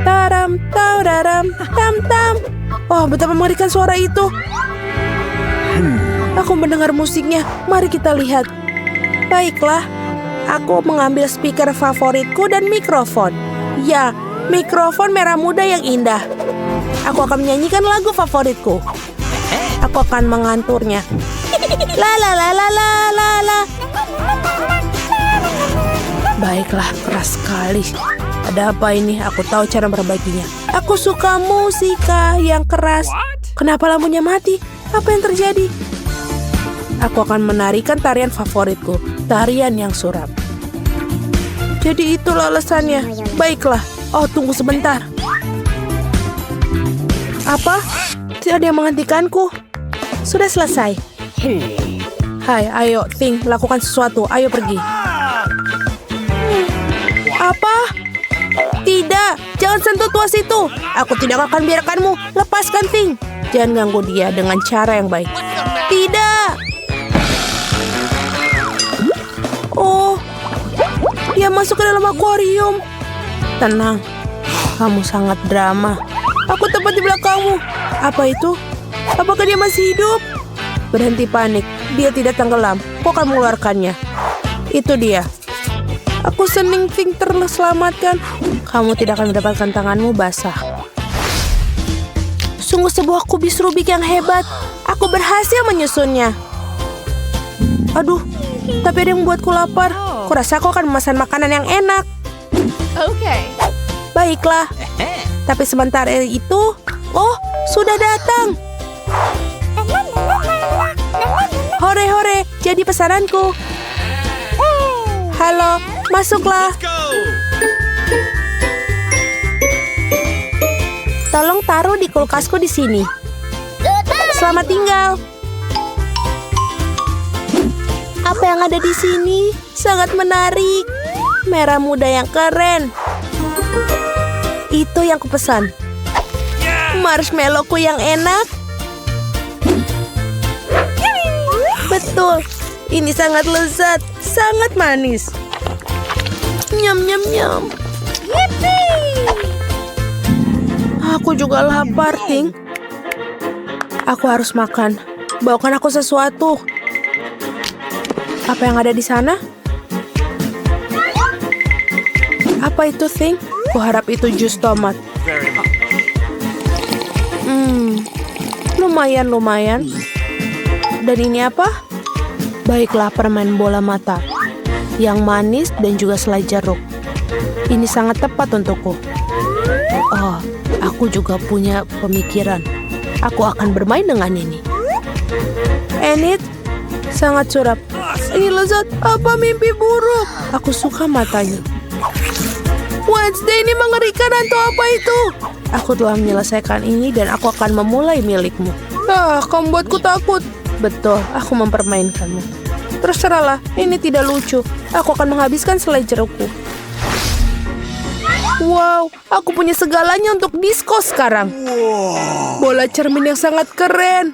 Taram, tararam, tam tam. Oh, betapa mengerikan suara itu. Aku mendengar musiknya. Mari kita lihat. Baiklah, aku mengambil speaker favoritku dan mikrofon. Ya, mikrofon merah muda yang indah. Aku akan menyanyikan lagu favoritku. Aku akan menganturnya. La la la la la la la. Baiklah, keras sekali. Ada apa ini? Aku tahu cara memperbaikinya. Aku suka musika yang keras. Kenapa lampunya mati? Apa yang terjadi? Aku akan menarikan tarian favoritku, tarian yang suram. Jadi itulah alasannya. Baiklah. Oh, tunggu sebentar. Apa? Tidak ada yang menghentikanku. Sudah selesai. Hai, ayo, Ting, lakukan sesuatu. Ayo pergi. Apa? Tidak, jangan sentuh tuas itu. Aku tidak akan biarkanmu. Lepaskan, Ting. Jangan ganggu dia dengan cara yang baik. Tidak. Oh, dia masuk ke dalam akuarium. Tenang, kamu sangat drama. Aku tepat di belakangmu. Apa itu? Apakah dia masih hidup? Berhenti panik. Dia tidak tenggelam. Kau akan mengeluarkannya. Itu dia. Aku senang Ting terselamatkan. Kamu tidak akan mendapatkan tanganmu basah. Sungguh sebuah kubis Rubik yang hebat. Aku berhasil menyusunnya. Aduh, tapi ada yang membuatku lapar. Kurasa aku akan memesan makanan yang enak. Oke. Baiklah. Tapi sebentar itu, oh, sudah datang. Hore-hore, jadi pesananku. Halo, masuklah. Go. Tolong taruh di kulkasku di sini. Selamat tinggal. Apa yang ada di sini? Sangat menarik. Merah muda yang keren. Itu yang kupesan. Marshmallowku yang enak. Betul. Ini sangat lezat, sangat manis. Nyam nyam nyam. Aku juga lapar, Ting. Aku harus makan. Bawakan aku sesuatu. Apa yang ada di sana? Apa itu, Ting? Kuharap itu jus tomat. Lumayan. Dan ini apa? Baiklah, permen bola mata. Yang manis dan juga selai jeruk. Ini sangat tepat untukku. Oh, aku juga punya pemikiran. Aku akan bermain dengan ini. Enid, sangat suram. Ini lezat. Apa mimpi buruk? Aku suka matanya. Wednesday, ini mengerikan atau apa itu? Aku telah menyelesaikan ini dan aku akan memulai milikmu. Kamu buatku takut. Betul, aku mempermainkanmu. Terserahlah, ini tidak lucu. Aku akan menghabiskan selai jerukku. Wow, aku punya segalanya untuk disko sekarang. Bola cermin yang sangat keren.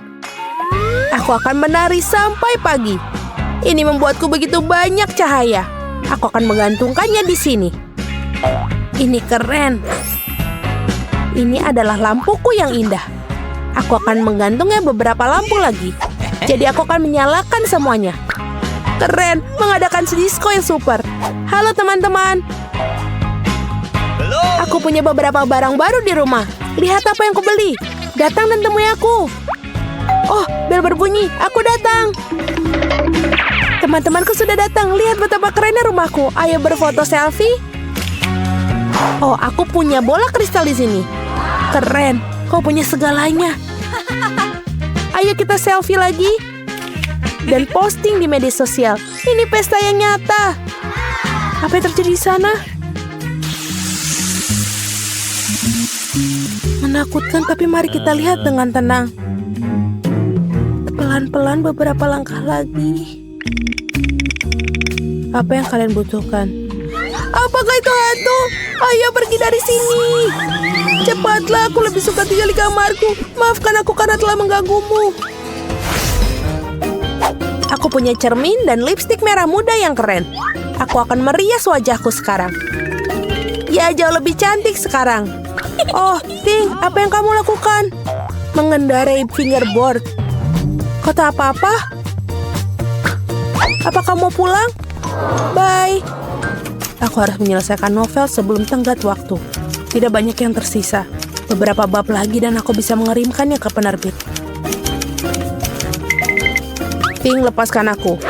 Aku akan menari sampai pagi. Ini membuatku begitu banyak cahaya. Aku akan menggantungkannya di sini. Ini keren. Ini adalah lampuku yang indah. Aku akan menggantungnya beberapa lampu lagi. Jadi aku akan menyalakan semuanya. Keren, mengadakan disko yang super. Halo teman-teman. Aku punya beberapa barang baru di rumah. Lihat apa yang kubeli. Datang dan temui aku. Oh, bel berbunyi. Aku datang. Teman-temanku sudah datang. Lihat betapa kerennya rumahku. Ayo berfoto selfie. Oh, aku punya bola kristal di sini. Keren. Kau punya segalanya. Ayo kita selfie lagi. Dan posting di media sosial. Ini pesta yang nyata. Apa yang terjadi di sana? Menakutkan, tapi mari kita lihat dengan tenang. Pelan-pelan beberapa langkah lagi. Apa yang kalian butuhkan? Apakah itu hantu? Ayo pergi dari sini. Cepatlah, aku lebih suka tinggal di kamarku. Maafkan aku karena telah mengganggumu. Aku punya cermin dan lipstik merah muda yang keren. Aku akan merias wajahku sekarang. Ya, jauh lebih cantik sekarang. Oh, Ting, apa yang kamu lakukan? Mengendarai fingerboard. Kau tak apa-apa? Apa kamu mau pulang? Bye. Aku harus menyelesaikan novel sebelum tenggat waktu. Tidak banyak yang tersisa. Beberapa bab lagi dan aku bisa mengirimkannya ke penerbit. Ting, lepaskan aku.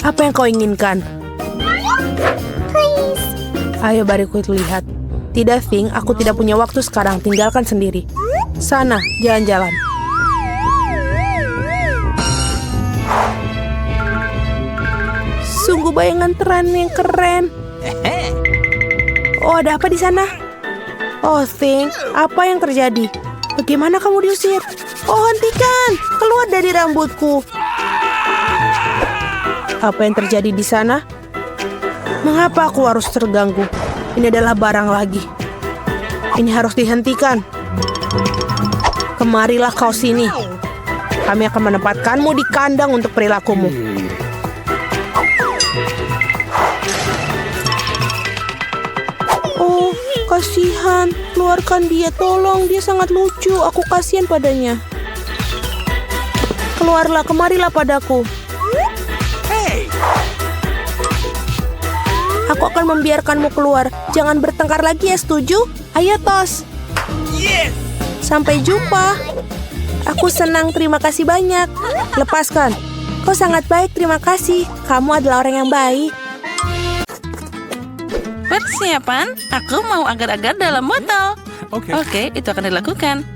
Apa yang kau inginkan? Please. Ayo, bari ku lihat. Tidak, Ting, aku tidak punya waktu sekarang. Tinggalkan sendiri. Sana, jalan-jalan. Sungguh bayangan terang yang keren. Oh, ada apa di sana? Oh, Ting, apa yang terjadi? Bagaimana kamu diusir? Oh, hentikan! Keluar dari rambutku. Apa yang terjadi di sana? Mengapa aku harus terganggu? Ini adalah barang lagi. Ini harus dihentikan. Kemarilah kau sini. Kami akan menempatkanmu di kandang untuk perilakumu. Oh, kasihan. Keluarkan dia, tolong. Dia sangat lucu. Aku kasihan padanya. Keluarlah, kemarilah padaku. Aku akan membiarkanmu keluar. Jangan bertengkar lagi ya, setuju? Ayo, tos. Sampai jumpa. Aku senang, terima kasih banyak. Lepaskan. Kau sangat baik, terima kasih. Kamu adalah orang yang baik. Persiapan, aku mau agar-agar dalam botol. Oke, itu akan dilakukan.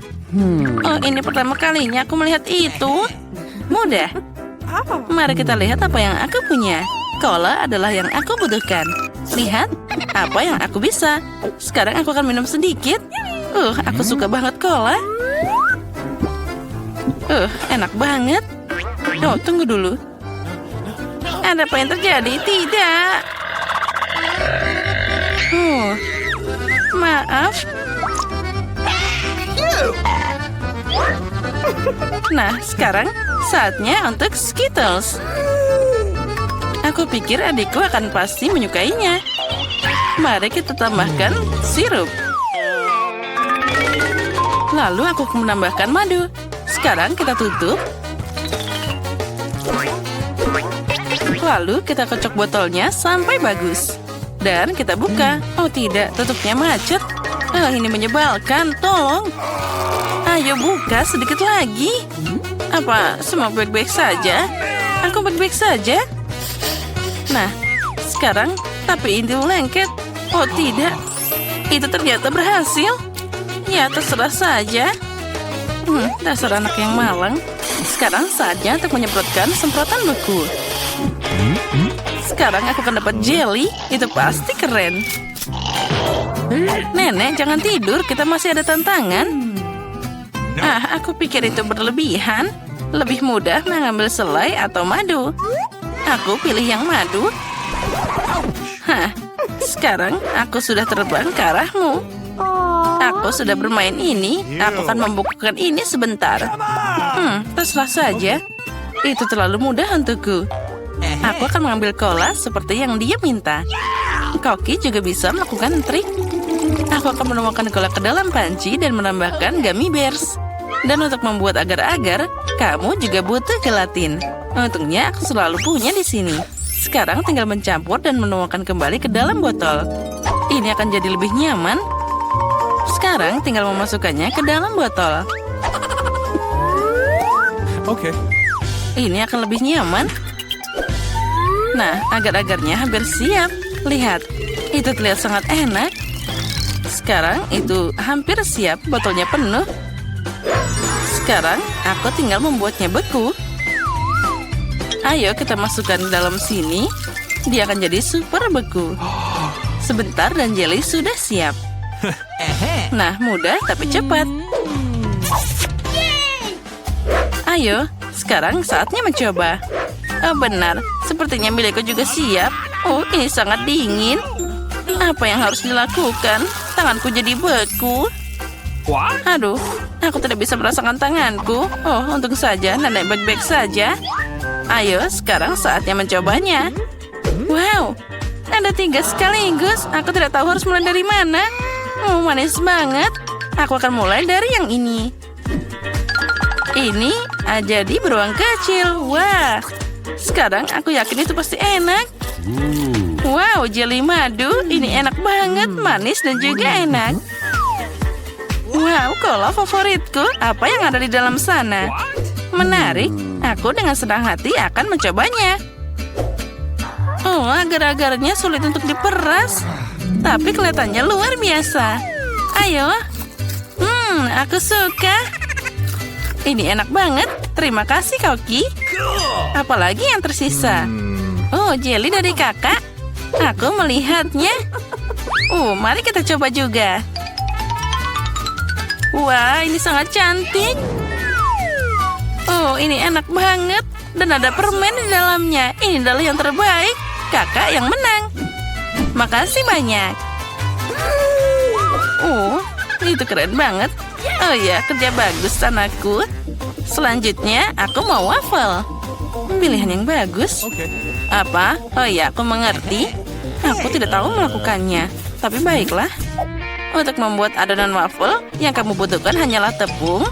Oh, ini pertama kalinya aku melihat itu. Mudah. Mari kita lihat apa yang aku punya. Cola adalah yang aku butuhkan. Lihat, apa yang aku bisa. Sekarang aku akan minum sedikit. Aku suka banget cola. Enak banget. Oh, tunggu dulu. Ada apa yang terjadi? Tidak. Maaf. Nah, sekarang saatnya untuk Skittles. Aku pikir adikku akan pasti menyukainya. Mari kita tambahkan sirup. Lalu aku menambahkan madu. Sekarang kita tutup. Lalu kita kocok botolnya sampai bagus. Dan kita buka. Oh tidak, tutupnya macet. Ini menyebalkan, tolong. Ayo buka sedikit lagi. Apa semua baik-baik saja? Aku baik-baik saja. Nah, sekarang tapi itu lengket. Oh tidak, itu ternyata berhasil. Ya terserah saja. Dasar anak yang malang. Sekarang saatnya untuk menyemprotkan semprotan beku. Sekarang aku akan dapat jelly. Itu pasti keren. Nenek, jangan tidur. Kita masih ada tantangan. Aku pikir itu berlebihan. Lebih mudah mengambil selai atau madu. Aku pilih yang madu. Sekarang aku sudah terbang ke arahmu. Aku sudah bermain ini. Aku akan membukukan ini sebentar. Terserah saja. Itu terlalu mudah untukku. Aku akan mengambil cola seperti yang dia minta. Koki juga bisa melakukan trik. Aku akan menuangkan cola ke dalam panci dan menambahkan gummy bears. Dan untuk membuat agar-agar, kamu juga butuh gelatin. Untungnya aku selalu punya di sini. Sekarang tinggal mencampur dan menuangkan kembali ke dalam botol. Ini akan jadi lebih nyaman. Sekarang tinggal memasukkannya ke dalam botol. Okay. Ini akan lebih nyaman. Nah, agar-agarnya hampir siap. Lihat, itu terlihat sangat enak. Sekarang itu hampir siap, botolnya penuh. Sekarang aku tinggal membuatnya beku. Ayo kita masukkan ke dalam sini. Dia akan jadi super beku. Sebentar dan jelly sudah siap. Nah, mudah tapi cepat. Ayo, sekarang saatnya mencoba. Oh, benar, sepertinya milikku juga siap. Oh, ini sangat dingin. Apa yang harus dilakukan? Tanganku jadi beku. Aduh, aku tidak bisa merasakan tanganku. Oh, untung saja nenek baik-baik saja. Ayo, sekarang saatnya mencobanya. Wow, ada 3 sekaligus. Aku tidak tahu harus mulai dari mana. Manis banget. Aku akan mulai dari yang ini. Ini jadi beruang kecil. Wah, sekarang aku yakin itu pasti enak. Wow, jelly madu. Ini enak banget, manis dan juga enak. Wow, cola favoritku. Apa yang ada di dalam sana? Menarik. Aku dengan senang hati akan mencobanya. Oh, agar-agarnya sulit untuk diperas. Tapi kelihatannya luar biasa. Ayo. Aku suka. Ini enak banget. Terima kasih, Koki. Apalagi yang tersisa? Oh, jelly dari kakak. Aku melihatnya. Mari kita coba juga. Wah, ini sangat cantik. Oh, ini enak banget. Dan ada permen di dalamnya. Ini adalah yang terbaik. Kakak yang menang. Makasih banyak. Itu keren banget. Oh ya, kerja bagus anakku. Selanjutnya, aku mau waffle. Pilihan yang bagus. Apa? Oh ya, aku mengerti. Aku tidak tahu melakukannya. Tapi baiklah. Untuk membuat adonan waffle, yang kamu butuhkan hanyalah tepung,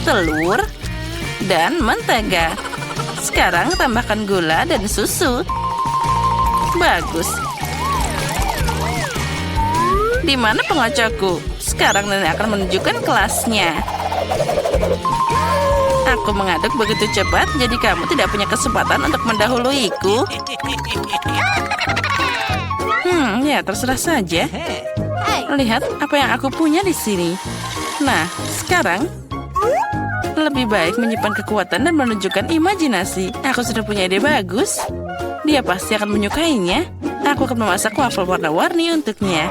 telur, dan mentega. Sekarang tambahkan gula dan susu. Bagus. Di mana pengocokku? Sekarang nenek akan menunjukkan kelasnya. Aku mengaduk begitu cepat, jadi kamu tidak punya kesempatan untuk mendahuluiku. Ya terserah saja. Lihat apa yang aku punya di sini. Nah, sekarang lebih baik menyimpan kekuatan dan menunjukkan imajinasi. Aku sudah punya ide bagus. Dia pasti akan menyukainya. Aku akan memasak waffle warna-warni untuknya.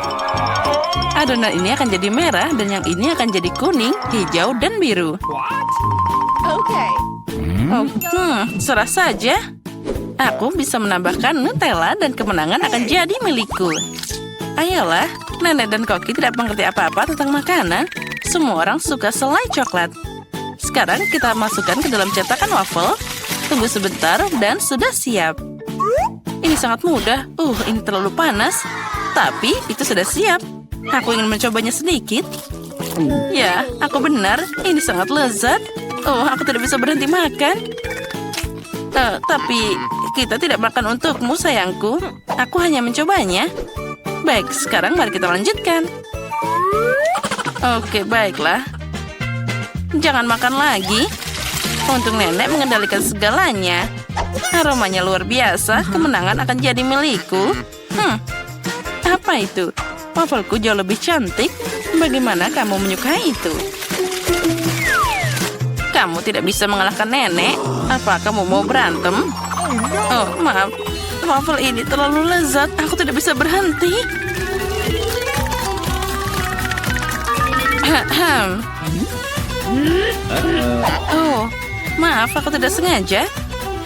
Adonan ini akan jadi merah dan yang ini akan jadi kuning, hijau, dan biru. Serah saja. Aku bisa menambahkan Nutella dan kemenangan akan jadi milikku. Ayolah, Nenek dan Koki tidak mengerti apa-apa tentang makanan. Semua orang suka selai coklat. Sekarang kita masukkan ke dalam cetakan waffle. Tunggu sebentar dan sudah siap. Ini sangat mudah. Ini terlalu panas. Tapi itu sudah siap. Aku ingin mencobanya sedikit. Ya, aku benar. Ini sangat lezat. Aku tidak bisa berhenti makan. Tapi kita tidak makan untukmu, sayangku. Aku hanya mencobanya. Baik, sekarang mari kita lanjutkan. Oke, baiklah. Jangan makan lagi. Untuk Nenek mengendalikan segalanya. Aromanya luar biasa. Kemenangan akan jadi milikku. Apa itu? Wafelku jauh lebih cantik. Bagaimana kamu menyukai itu? Kamu tidak bisa mengalahkan Nenek. Apa kamu mau berantem? Oh, maaf. Waffle ini terlalu lezat. Aku tidak bisa berhenti. Oh, maaf, aku tidak sengaja.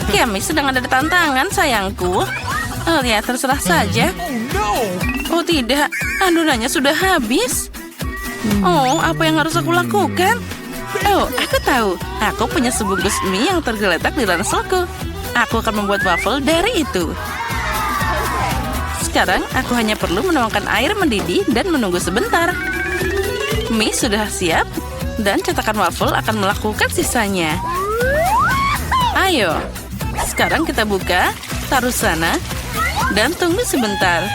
Kami sedang ada tantangan, sayangku. Oh ya, terserah saja. Oh tidak, adonannya sudah habis. Oh, apa yang harus aku lakukan? Oh, aku tahu. Aku punya sebungkus mie yang tergeletak di ranselku. Aku akan membuat waffle dari itu. Sekarang, aku hanya perlu menuangkan air mendidih dan menunggu sebentar. Mie sudah siap, dan cetakan waffle akan melakukan sisanya. Ayo, sekarang kita buka, taruh sana, dan tunggu sebentar.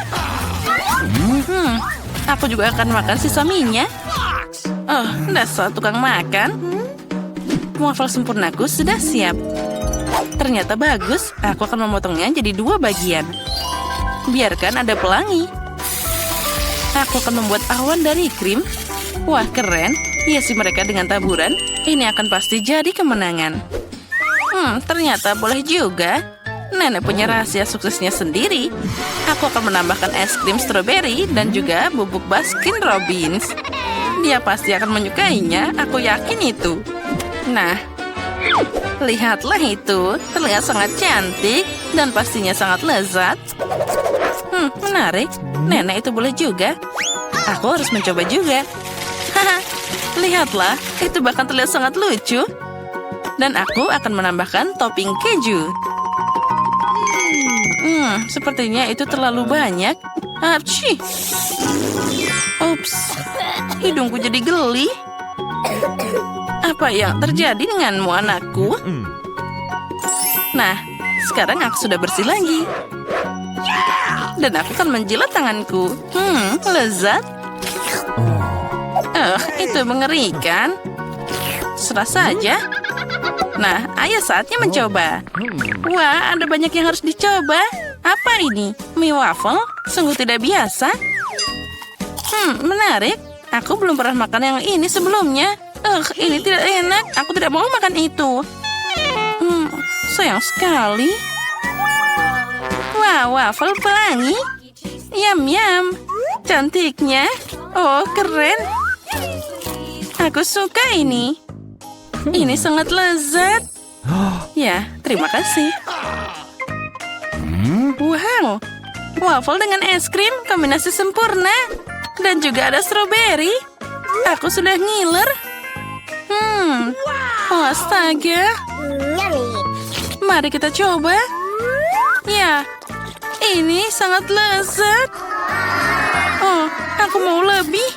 Aku juga akan makan sisa mie-nya. Oh, dasar tukang makan. Waffle sempurnaku sudah siap. Ternyata bagus, aku akan memotongnya jadi 2 bagian. Biarkan ada pelangi. Aku akan membuat awan dari krim. Wah, keren. Hiasi mereka dengan taburan. Ini akan pasti jadi kemenangan. Ternyata boleh juga. Nenek punya rahasia suksesnya sendiri. Aku akan menambahkan es krim stroberi dan juga bubuk Baskin Robbins. Dia pasti akan menyukainya, aku yakin itu. Nah, lihatlah itu. Terlihat sangat cantik dan pastinya sangat lezat. Menarik. Nenek itu boleh juga. Aku harus mencoba juga. Haha, lihatlah. Itu bahkan terlihat sangat lucu. Dan aku akan menambahkan topping keju. Sepertinya itu terlalu banyak. Apci. Ups. Hidungku jadi geli. Apa yang terjadi denganmu, anakku? Nah, sekarang aku sudah bersih lagi. Dan aku akan menjilat tanganku. Lezat. Itu mengerikan. Serah saja. Nah, ayo saatnya mencoba. Wah, ada banyak yang harus dicoba. Apa ini? Mie waffle? Sungguh tidak biasa. Menarik. Aku belum pernah makan yang ini sebelumnya. Ini tidak enak. Aku tidak mau makan itu. Sayang sekali. Wah, waffle pelangi. Yum. Cantiknya. Oh, keren. Aku suka ini. Ini sangat lezat. Ya, terima kasih. Wow. Waffle dengan es krim, kombinasi sempurna. Dan juga ada stroberi. Aku sudah ngiler. Oh, astaga. Mari kita coba. Ya, ini sangat lezat. Oh, aku mau lebih.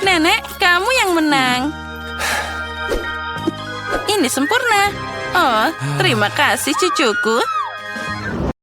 Nenek, kamu yang menang. Ini sempurna. Oh, terima kasih cucuku.